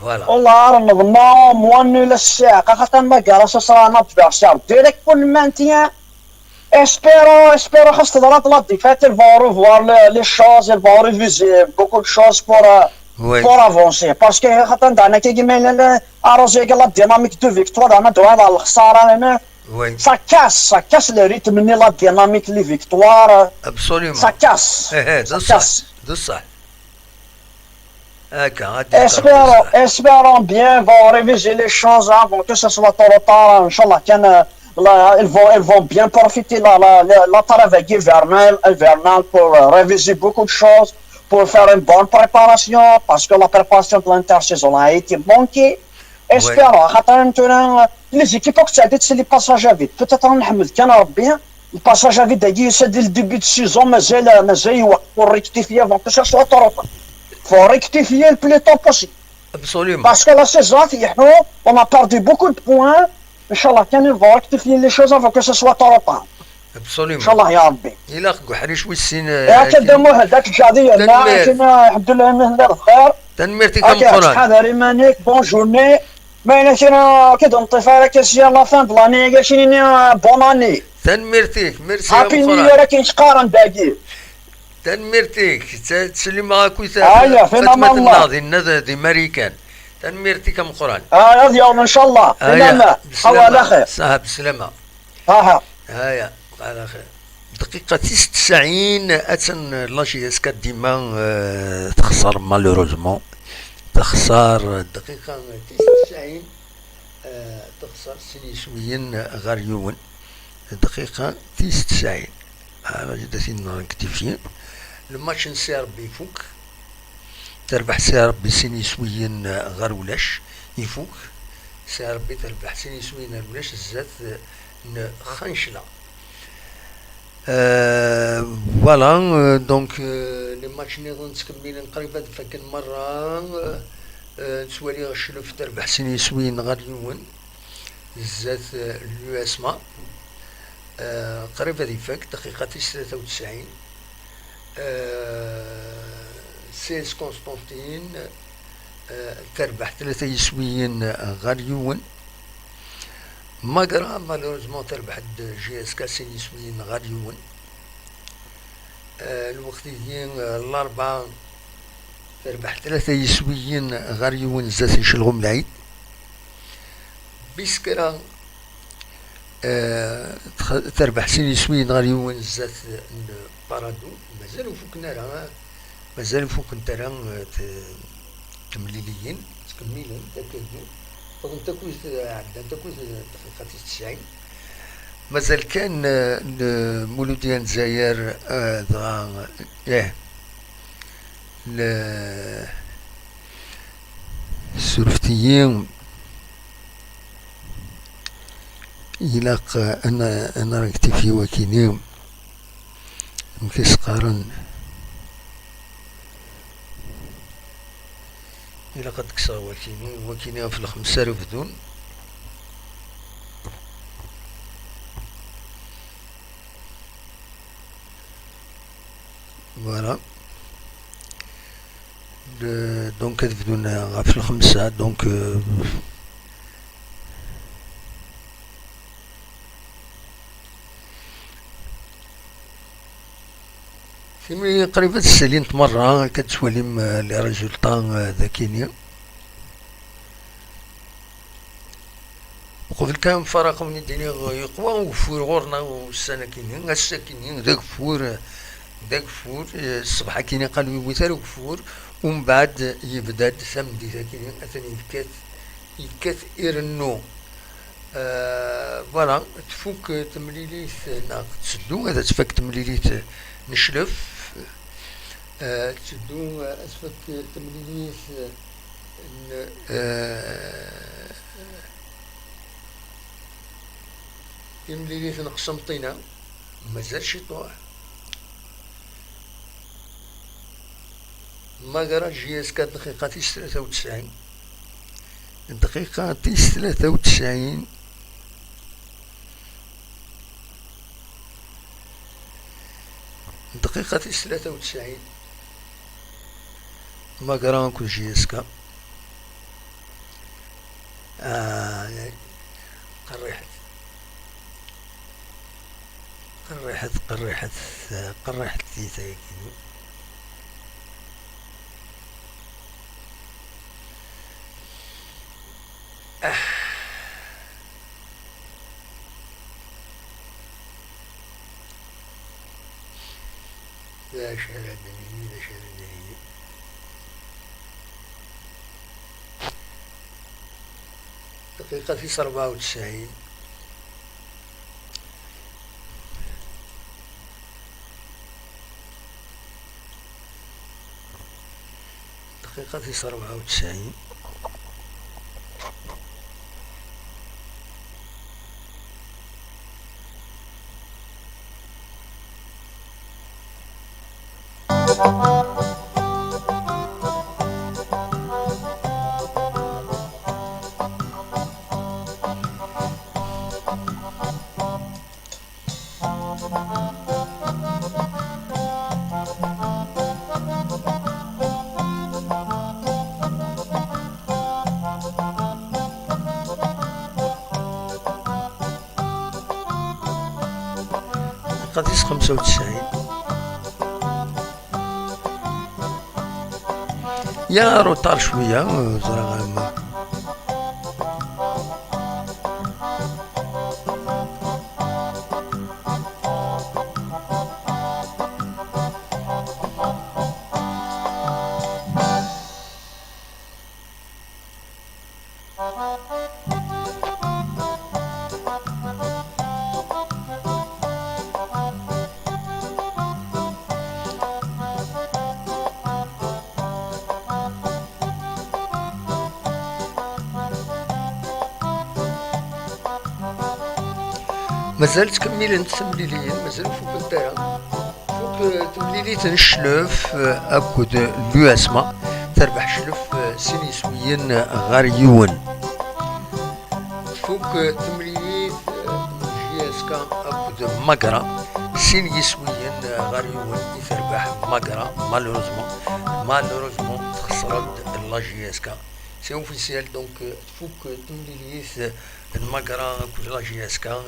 فوالا. والله راه نظما مواني للساق خاطر ما كراش صرانا تبعشر ديريكت بون مانتيان. Espero خاص تضرب لا ديفات il va revoir les choses, il va réviser beaucoup de choses وي pour avancer parce que خاطر عندنا كيما اروجي لا ديناميك دو فيكتوار انا دوار على الخساره هنا وي ça casse le rythme ni la dynamique les victoires ابسوليومون. ça casse ده ça الصح، casse. ده الصح. هاكا غادي Espérons bien vont réviser les choses avant que ce soit trop tard. Inch'Allah, ils vont bien profiter la trêve hivernale pour réviser beaucoup de choses, pour faire une bonne préparation, parce que la préparation de l'intersaison a été manquée. Espérons, les équipes qui les passages à vide. Peut-être on a bien le passage à vide, c'est dès le début de saison, mais pour rectifier avant que ce soit trop tard. Faut rectifier le plus tôt possible. ابسوليومون. Parce que la saison, on a perdu beaucoup de points. Inch'Allah, ils vont rectifier les choses avant que ce soit trop tard. ابسوليومون. Inch'Allah, ya Rabbi. الى قحريش والسين هكذا هذاك الجادية كنا الحمد لله نهلا بخير. تنميرتي كم هكا قران. شحال ريمانيك بون جورني. ما إلا كنا كي نطيف على كاسيا لا فان دو لاني كاشيني بون اني. تنميرتيك ميرسي هابي كم نيو قران. يير كاين شقارن باقي. تنميرتيك تسلم كويتا هيا فينا فتمة الله. الناضي النذا دي ماريكان. تنميرتي كم قران. هذا يوم ان شاء الله. فينا على خير. صاحب بسلامة. ها هيا على خير. دقيقة 99 أتن لاشي اسكات ديما تخسر مالوروزمون، تخسر دقيقة 99 تخسر سينيسويين غاريون دقيقة 99 على جدتين نكتفي. الماتش نسير بيفوك تربح سير بسينيسويين غارولاش يفوك سير بي تربح سينيسويين غارولاش الزات خنشلة. فوالا دونك لي ماتش اللي غنتكملين قريبا فكن مرة نسوالي غشلف تربح سينيسويين غاريون الزات اليو اسما قريبا فك دقيقة 93 سيس كونستانتين تربح 3 يسويين غاريون. ماغرا مالوريزمون تربح جي اس كا سين يسويين غاريون. الوقتيين الأربعة تربح 3 يسويين غاريون زات يشلغم العيد. بيسكرا تربح سين يسويين غاريون زات بارادو. مازال فوقنا راه مازال فوق انت راه تمليليين تكملين تاكدوا انت كويس عبد انت كويس دقيقة 90 مازال كان مولودية الجزائر دغا ياه السلفتيين يلاق انا ركتفي وكينيهم مكيسقارن إلا قد كسر وكيني في الخمسة رفدون. فوالا دونك كتفدونا في الخمسة دونك في قريبا السالين مرة كتسواليم لي ريزولطا ذاكينيا. وقبل كان فرق من الدنيا يقوى وفور غورنا والسنة كينين الساكنين داك فور الصباح كيني قالوا يوثر وكفور ومن بعد يبدا سمدي ذاكينين أثني يكات إيرنو. فوالا تفوك تمليليت تسدو هذا تفك تمليليت نشلف تشدو أسفك تمليليت تمليليت نقسم طينة مازال شي طوع ما قرا جي اس كانت دقيقة 93 دقيقة 93 دقيقة 93 ما قرا كل جي اس كا قريحت قريحت تيتا كيلو. لا شردني دقيقة في 94. دقيقة في 94. قديس 95. يا روتار شوية زرا مازال تكمل تمليليين مازال فوق الدايرة فوق تمليليت الشلوف أكد اليواسما تربح شلوف سينيسويين غاريون فوق تمليليت جياسكا أكد مقرا سينيسويين غاريون يتربح مقرا مالوروزمون تخسرت لا جياسكا سي اوفيسيال دونك فوق تمليليت المقرا كل لا جياسكا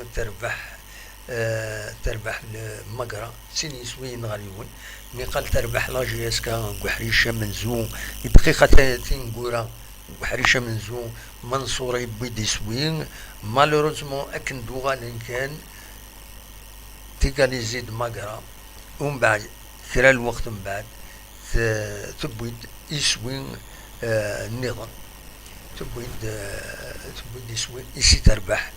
تربح المقرا سينيسويين غاليون مي قال تربح لا جياسكا وحريشه منزو دقيقه 30 كورا وحريشه منزو منصوري بيدي سوين مالوروزمون اكن دوغان كان تيكاليزيد مقرا ومن بعد كرا الوقت من بعد تبويد يسوين النظام تبويد يسوين يسي تربح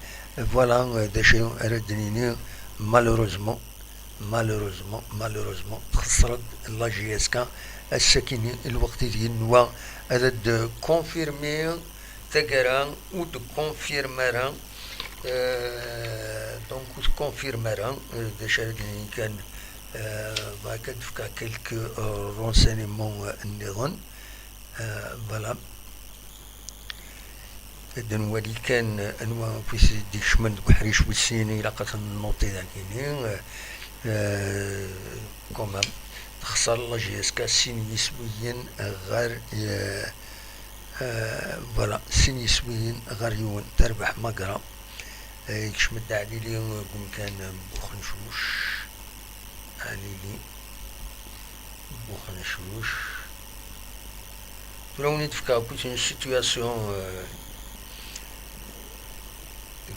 فوالا داشي ردنيني مالوروزمون خسرت لا جي اس كا الساكنين الوقت ديال نوا هذا دو كونفيرمي تاكرا و دو كونفيرمارا دونك كونفيرمارا داشي ردنيني كان هكا دفكا كيلكو رونسينيمون النظام فوالا دنوالي كان انواع فيس ديك شمن وحريش والسيني لا قد نوطي ذاكيني كومام تخسر لا جي اس كا سينيسويين غير فوالا سينيسويين غير يون تربح مقرا يشمد عليلي قم كان بوخنشوش عليلي بوخنشوش تلوني تفكا كوتين سيتوياسيون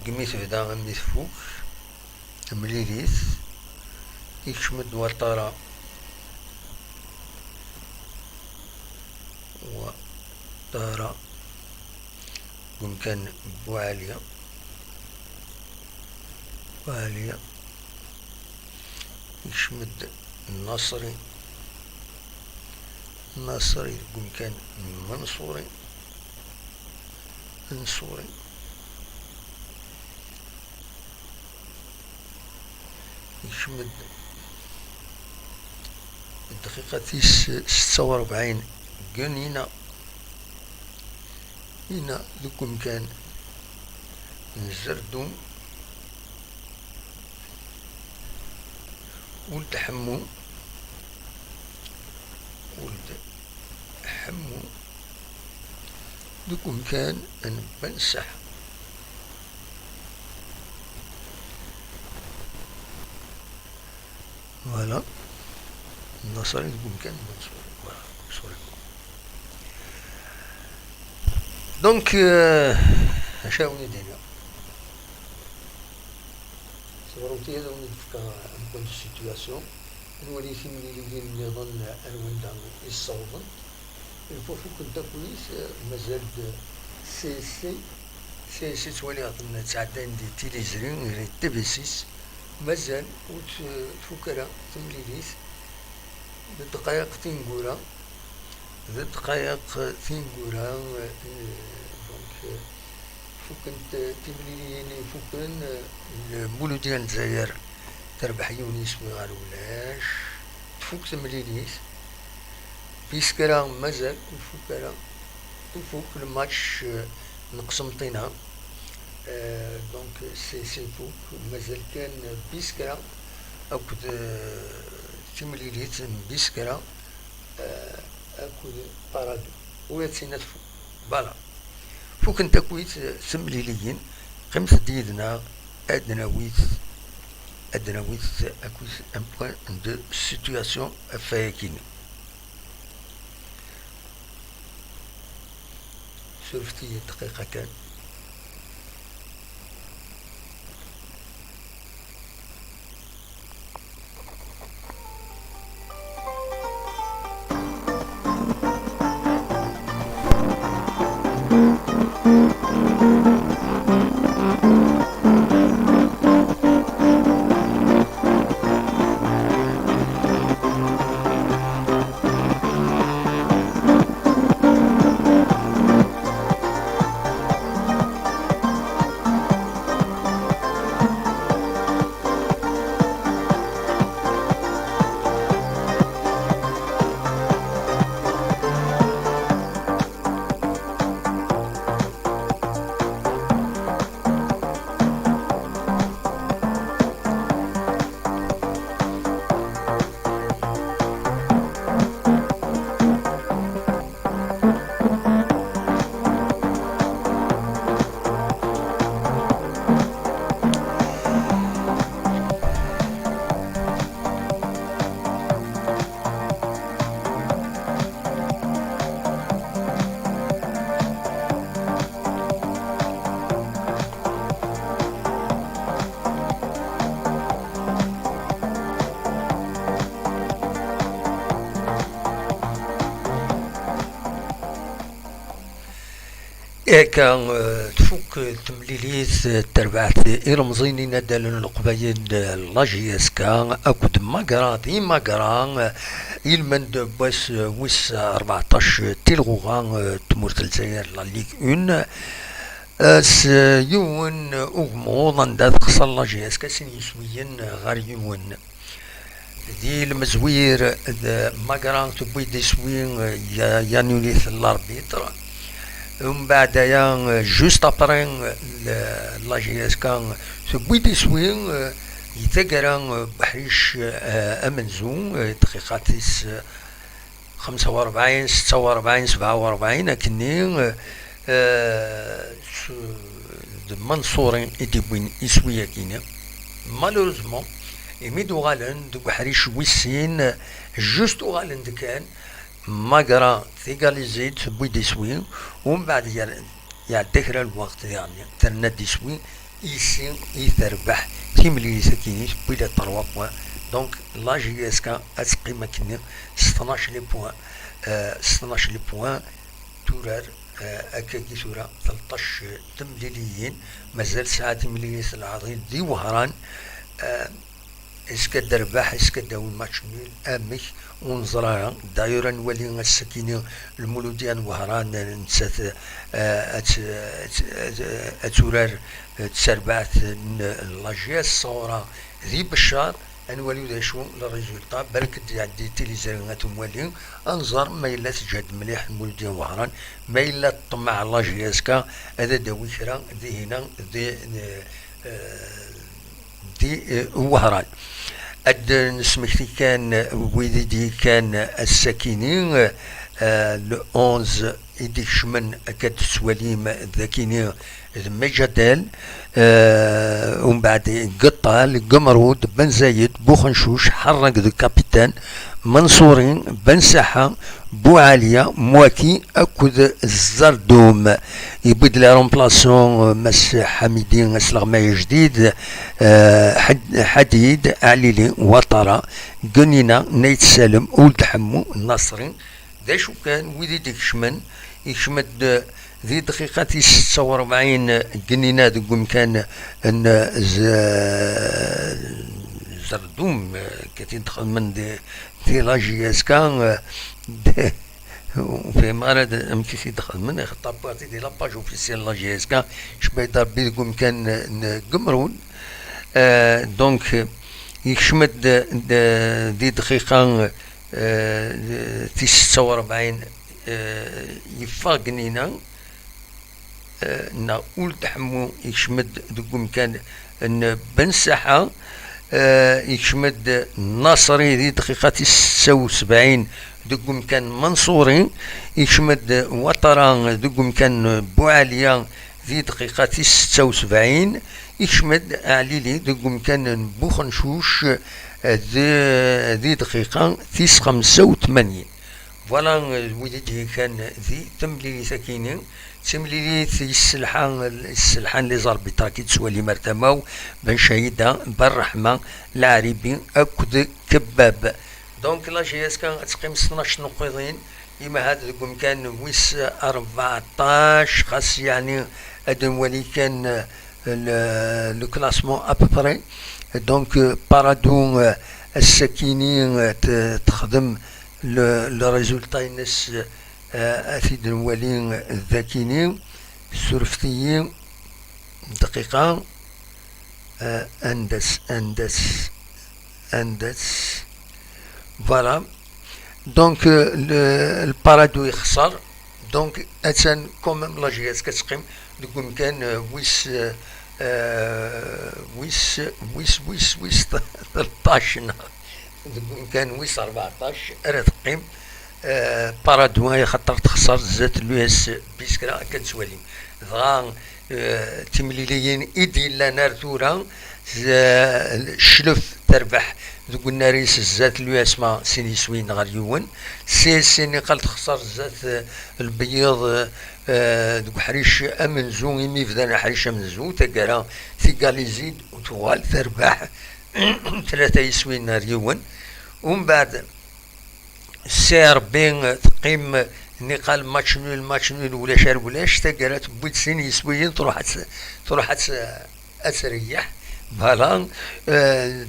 قميت بدا غميت فوق مليليت يشمد وطارا قم كان بوعالية يشمد النصري قم كان منصوري يشمد الدقيقة 46 قنينا هنا لكم كان نزردو ولد حمو دوك كان نبنسح فوالا النصارى دوك كان منصور فوالا سوري دونك اشاوني دينا صورتي هذا ونفكا نكون السيتواسيون نولي في ملي نظن الوالدة يصوبن الفوفو كنت كويس مازال سي تولي عطنا تعدان دي تيليزرين غير تبسيس مازال وتفكرا تمليليس بالدقائق تنقورا بالدقائق تنقورا دونك فكنت تمليلين فكن المولود ديال الجزائر تربح يونيس ما غالولاش تفوك تمليليس بيسكرا مازال الفكرة الفوق الماتش نقسمطينها دونك سي فوق مازال كان بيسكرا اكد تمليليت بيسكرا اكد بارادو وياتينا فوق فوالا فوق انت كويت تمليليين قمت ديدنا ادنا ويت اكويت ان بوان دو سيتواسيون فايكين شرفتي دقيقة كان كان تفوك تمليليت تربعت إرمزيني ندال القبايل لاجيسكا أكد ماقرا دي ماقرا إلمن باس ويس 14 تيلغوغان تمورت الجزائر لا ليغ اون يون أغموض عندها تخسر لاجيسكا سين يسويين غار يون دي المزوير ماقرا تبوي دي سوين يانوليث الاربيتر ومن بعد جوست ابرين لاجيسكا تبوي دي سوين يتقرا بحريش امنزون دقيقاتيس 45 46 47 لكني منصورين يديبوين يسويا كينا مالوروزمون يميدو غالن دو بحريش ويسين جوست غالن دكان ماقرا تيغاليزي تبوي دي سوين ومن بعد يعتكر الوقت يعني ترنا دي سوين يسين يتربح تيملي سكينيش بلا 3 بوان دونك لا جي اس كا اسقي ماكيني 16 لي بوان 16 لي بوان تورار اكاكي سورة 13 تمليليين مازال ساعات تمليليس العظيم دي وهران اسكا درباح اسكا داو الماتش نيل امك ونزراها دايرا نولي السكينة المولوديان وهران نسات اتورار تسربعت لاجيس صورة ذي بشار انوليو دا شو الريزولطا بالك دي تيليزاريات موالين انظر ما الا تجهد مليح المولوديان وهران ما الا طمع لاجيسكا هذا داوي كرا ذي هنا دي وهران اد نسمكتي كان ويدي كان الساكنين لو 11 يديك شمن أكاد سواليم ذاكيني المجدال ومن بعد قطع القمرود بن زايد بوخنشوش حرق ذو كابيتان منصورين بن ساحة بو عليا مواكي أكد الزردوم يبدل رومبلاسون مس حميدين اسلغماي جديد حديد عليلي وطرة قنينا نيت سالم ولد حمو النصري دا شو كان ويدي ديك شمن يشمد ذي دقيقة 46 قنينا دقوم كان ان زردوم كتين دخل من دي لاجياس كان وفي مرض امكي دخل من خطاباتي دي لاباج اوفيسيال لاجياس كان شبه ضربي دقوم كان قمرون دونك يشمد دي دقيقة 49 يفاقنينا نا ولد حمو يشمد دقوم كان ان بن ساحة يشمد ناصري ذي دقيقة 79 دقوم كان منصوري يشمد وطران دقوم كان بوعليا ذي دقيقة 76 يشمد عليلي دقوم كان بوخنشوش ذي دقيقة 85 فوالا ولدي كان ذي تمليلي سكينين تمليلي السلحان اللي زربي تراكي تسوالي مرتماو بن شهيدة بالرحمة العريبي أكد كباب دونك لا جياس كان تقيم 12 نقيضين إما هذا يقوم كان ويس 14 خاص يعني أدن ولي كان لو كلاسمون أبري دونك بارادو السكينين تخدم لو ريزولتا الناس أثيد الولين الذاكيين السرفتيين دقيقة أندس فوالا دونك البارادو يخسر دونك أتان كومام لاجياس كتقيم دقوم كان ويس 13 كان ويس 14 راه تقيم بارادو خاطر تخسر زات اليوس بيسكرا كتسوالي دغا تمليليين ايدي لا نار ثورا الشلف تربح ذوك الناريس زات اليوس ما سيني سوين غير يون سيني قال تخسر زات البيض دوك حريش امنزو يمي فدانا حريش امنزو تقرا ثقال يزيد وتوال تربح 3 يسوين نار يون ومن بعد سير بين تقيم نقال ماتش نول ولا شار ولاش تقرات بويت سين يسويين تروح تريح فوالا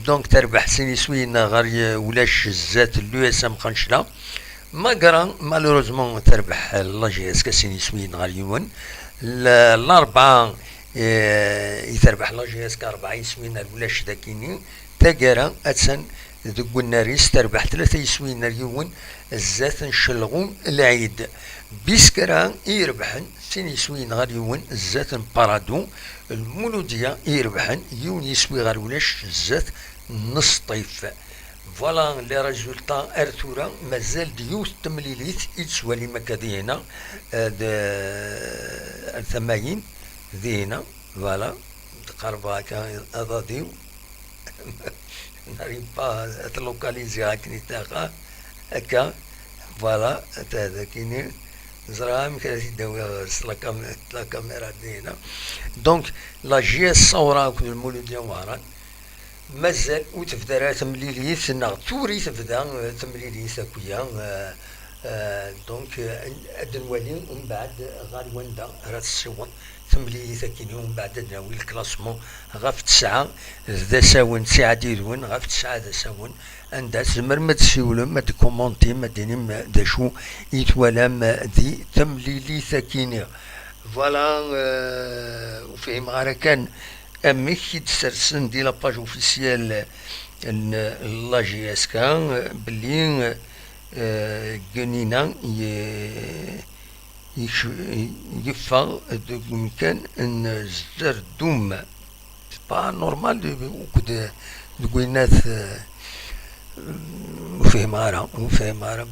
دونك تربح سين يسويين غير ولاش زات اليوس ام قنشلا ما قرا مالوروزمون تربح لاجياس كسين يسويين غير يون الاربعه يتربح لاجياس كاربعه يسويين ولاش داكيني تقرا اتسن ذوك الناريس تربح 3 يسوين اليون الزات نشلغون العيد بيسكرا يربحن 2 يسوين غير يون الزات بارادو المولودية يربحن يون يسوي غير ولاش الزات نص طيف فوالا لي ريزولتا ارتورا مازال ديوث تمليليت يتسوالي مكا دينا الثماين دينا فوالا تقربا هكا اضاديو n'arrive pas à te localiser à Knitaka, voilà, la caméra دينا دونك لا جي الصورة كل المولودية وارا مازال وتبدا تمليليت توري تبدا تمليليت اكويا دونك ادنوالي ومن بعد غير وندا راه الصور تمليليت كيني ومن بعد ناوي الكلاسمون غاف 9 ذا ساون 9 ديرون غاف 9 ذا ساون عندها زمر ما تسولم ما تكومونتي ما ديني دا شو يتوالام دي تمليليت كيني فوالا وفهم غير كان امي كيتسرسن دي لاباج اوفيسيال لا جي اس كان بلي قنينا يفا كان ان زردوم با نورمال وكد دوينات وفيه مارا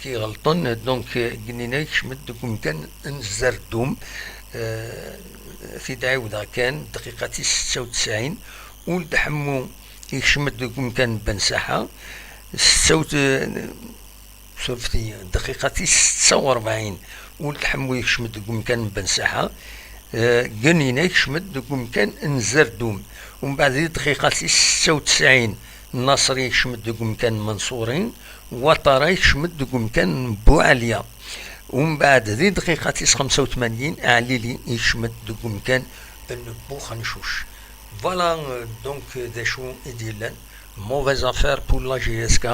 كي غلطن دونك قنينا يشمد كان نزردوم في دعوة كان دقيقة 96 ولدحمو يشمد كان بنساحة سورفتي دقيقة 46 ولدحمو يشمد كان بنساحة قنينا يشمد كان نزردوم ومن بعد دقيقة 96 النصري يشمد كان منصورين وطرا يشمد كان بوعليا ومن بعد ذي دقيقة 85 أعليلي يشمد كان بوخنشوش فوالا دونك ذا شو إديلان mauvaise affaire pour la GSK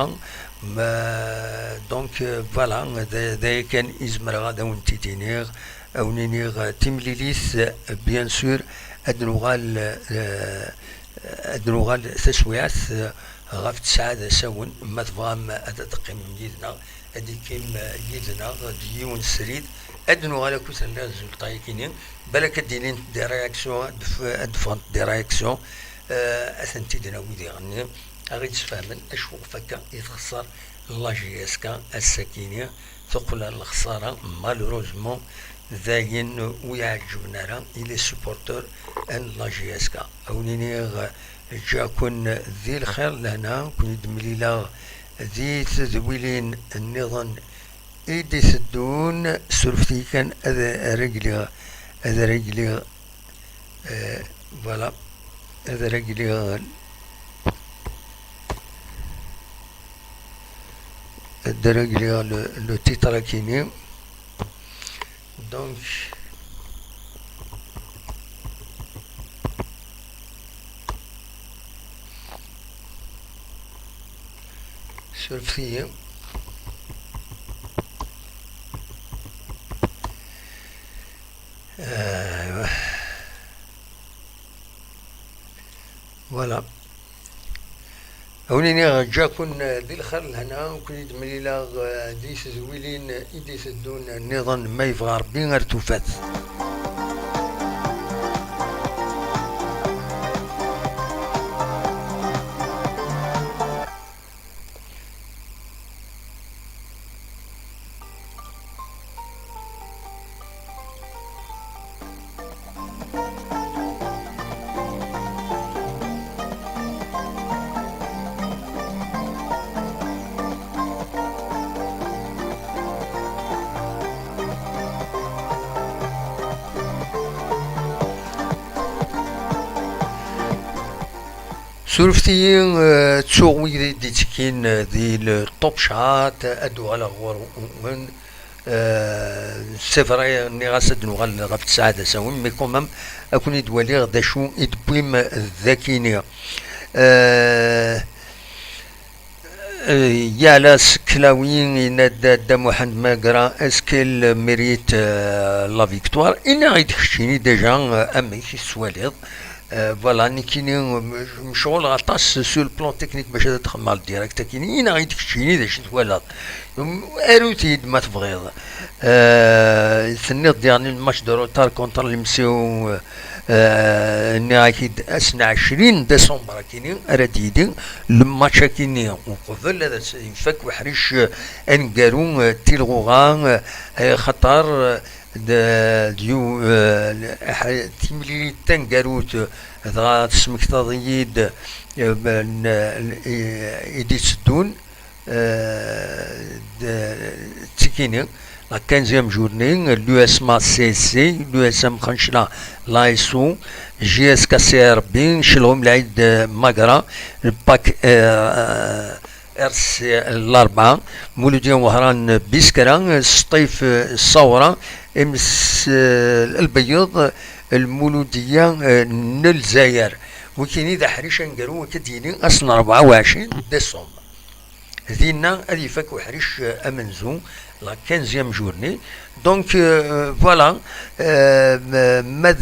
دونك فوالا ذا كان إزمر غادا ونتيتينيغ أو نينيغ تمليليث بيان سور أدنوغال تسويعث غاف تسعة ساون ما تفهم أتقيم يدنا أديكيم يدنا ديون سريد أدنوغال كوثر لازم طايكينين بالك دينين دي رياكسيون أدفانت دي رياكسيون أثنتي دنا ويدي غني أغيد تفهمن أشوق فكا يتخسر لا جي اس كا السكينية تقول الخسارة مالوروزمون ذاين ويعجبنا راه إلي سوبورتور أن لا جي اس كا أونيني جا كون ذي الخير لهنا كون يدملي لا ذي تذويلين النظام إيدي ثدون سرفتي كان هذا رجلي فوالا هذا رجلي le titre kini donc sur fille voilà هوني جا كون ذي الخير هنا وكون يدملي لا ديس زويلين يديس دون النظام ما يفغى ربي غير توفات سورفتي تسوغي دي تكين ذي الطوب شات ادو على غور من سفراي ني غاسد نغال غف تسعة ساون مي كومام اكون يدوالي غدا شو يدبويم ذاكيني يا لاس كلاوين يناد محمد ماقرا اسكيل ميريت لا فيكتوار انا غيد خشيني ديجا امي شي سواليض فوالا نكيني مشغول غطاس سو البلان تكنيك باش تدخل مع الديريكت كيني انا غيد خشيني داش تولد اروتيد ما تبغيض ثنيت ديالني الماتش دو روتار كونتر اللي مسيو اكيد اسنا 20 ديسمبر كيني راديدي الماتش كيني وقبل هذا يفك وحريش انقارو تيلغوغا خطر ديو تيملي تنقاروت ذا تسمك تضييد ايدي تسدون تيكيني لا 15e journée l'USMA CC l'USM خنشلا لايسو جي اس كا سي ار بي شلهم العيد ماقرا الباك ارس الاربعه مولوديه وهران بيسكرا سطيف الصوره امس البيض المولوديه نلزاير وكاين اذا حريشه نقالوا كديني اصلا 24 ديسمبر ذينا هذه فك وحريش امنزو لا 15e journée donc voilà ماذ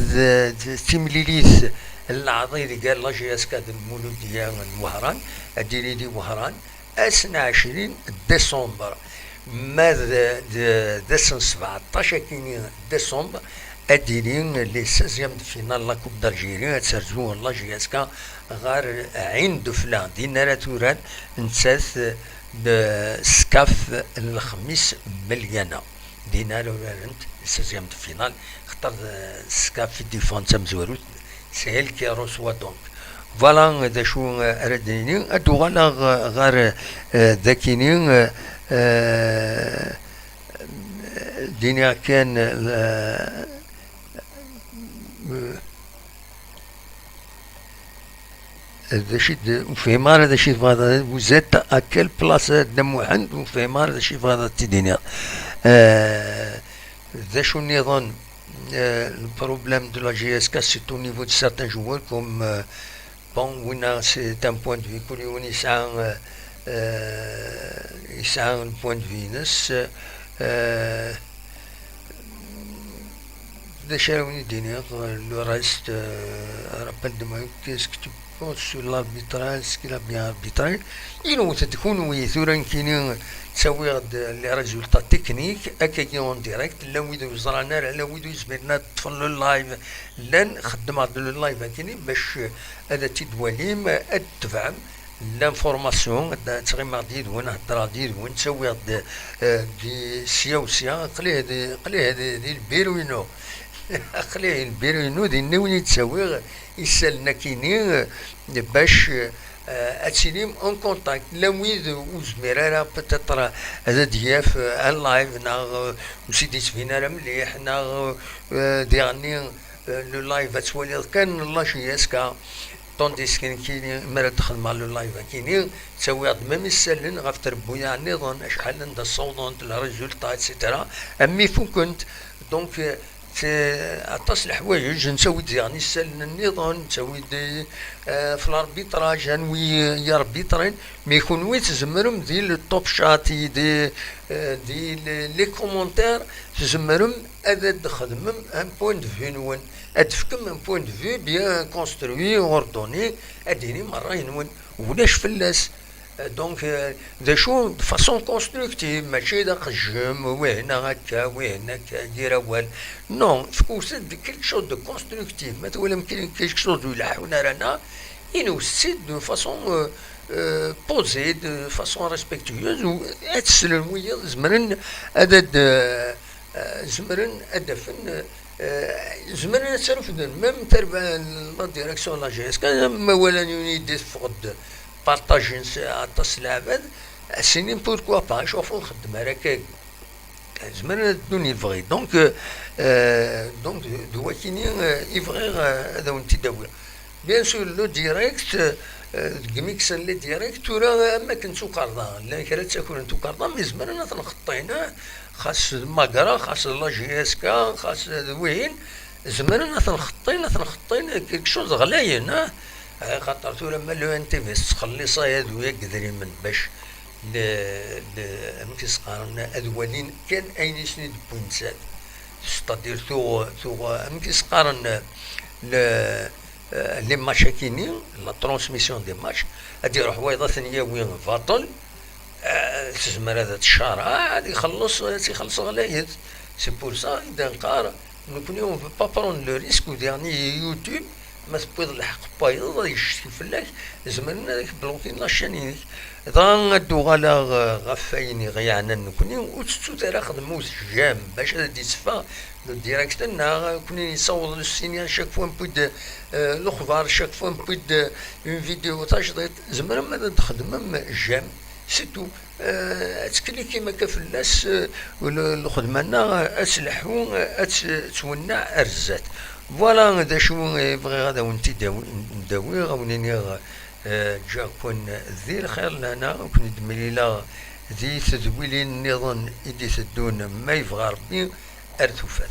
تيمليليث العضيري قال لا جي اس كاد المولوديه وهران اديري دي وهران اسنا 20 ديسمبر ماذا دسن 17 كيني ديسمبر ادينين لي 16 فينال لا كوب دالجيري تسرزو الله جياسكا غار عين دفلا دينا لا توران نساث سكاف الخميس مليانه دينا له انت 16 فينال اختار سكاف في ديفون تمزورو سهل كي روسوا دونك فوالا دا شو رديني ادو غالا غار ذاكينين دنيا كان هذا شيء وفهمان هذا شيء هذا وزاد اكل بلاص دم عند وفهمان هذا شيء هذا تدينيا ذا شو النظام البروبلème de la GSK c'est au niveau de certains joueurs comme bon وين c'est un point de vue كل يوم يسعى le point de vue نس ذا شاوني دينيا le reste rappelle-moi qu'est-ce que tu sur l'arbitrage, ce qu'il a bien arbitré. Il nous تكون ويثورن كينين تسوي لي ريزولتا تكنيك اكاكي اون ديريكت لا ويدو يزرانا لا ويدو يزبرنا تفضلوا اللايف لان خدم هذا اللايف كيني باش هذا تدواليم تفهم لانفورماسيون تغيم غادي وين هضر غادي وين تسوي دي سيا قليه هذه البيروينو قليه البيروينو دي نوني تسوي يسالنا كيني باش اتسينيم اون كونتاكت لا ويد وزميرا بتطرا هذا دياف ان لايف نا وسيدي سفينا راه مليح نا ديغني لو لايف تولي كان الله شياسكا طونديس كيني مرا دخل مع لو لايف كيني تسوي ميم السلن غاف تربو يعني نظن شحال عندها الصوت الريزولتا اتسيتيرا امي فو كنت دونك عطاس الحوايج نسوي يعني السلن النظام نسوي دي في الاربيتراج نوي ياربيترين ما يكون وين تزمرهم دي التوب شاتي دي لي كومونتير تزمرهم هذا تخدمهم ان بوين دو في نون ادفكم ان بوين دو في بيان كونستروي اوردوني اديني مره ينون ولاش فلاس دونك ذا شو فاسون كونستركتيف ماشي دا قجم وهنا هكا وهنا هكا دير اول نو فكو سد كيلك شوز دو كونستركتيف ما تولم كيلك شوز يلحونا رانا انو سيد دو فاسون بوزي دو فاسون ريسبكتيوز و اتسلم ويا زمرن عدد زمرن ادفن زمرن تصرف ميم تربع لا ديريكسيون لا جي اس كان ما ولا يونيدي فقد بارطاجين عطاس العباد سينين بوركوا با نشوفو نخدم هكاك زمان دوني يفغي دونك دوا كيني يفغي هذا وانت داوي بيان سور لو ديريكت كميكسن لي ديريكت وراه ما كنتو كاردا لا كرا تاكل انتو كاردا مي زمان انا تنخطينا خاص ماكرا خاص لا جي اس كا خاص وين زمان انا تنخطينا كيك شوز غلاين خاطر ثورة ما لو ان تي في تخلي صايد وياك دري من باش مكيس قارنا ادوالين كان اين يسند بوينتات ستادير ثو مكيس قارن لي ماشاكيني لا ترانسميسيون دي ماتش ادي روح وايضا ثانيه وين فاطل تزمر هذا الشهر عاد يخلص غلايد سي بور سا اذا نقار نكونيو با برون لو ريسك ديرني يوتيوب ما تبغي الحق بايض يشتي فلاك زمرنا داك بلوطين لاشانينيك اذا ندو غالا غفايني غيانا نكوني وتستو ترى خدمو جام باش هذا يتصفى لو ديريكت نا كوني يصور السينيال شاك فوا نبود الاخبار شاك فوا نبود اون فيديو تاجديت زمرا ما تخدم جام سيتو تكليكي ما كفلاس الخدمه اسلحو تونع ارزات فوالا دا شو يبغي غادا ونتي نداوي غاونيني جا كون ذي الخير لنا كون دمليلا ذي تدويلين النظام إدي تدون ما يبغى ربي أرثوفات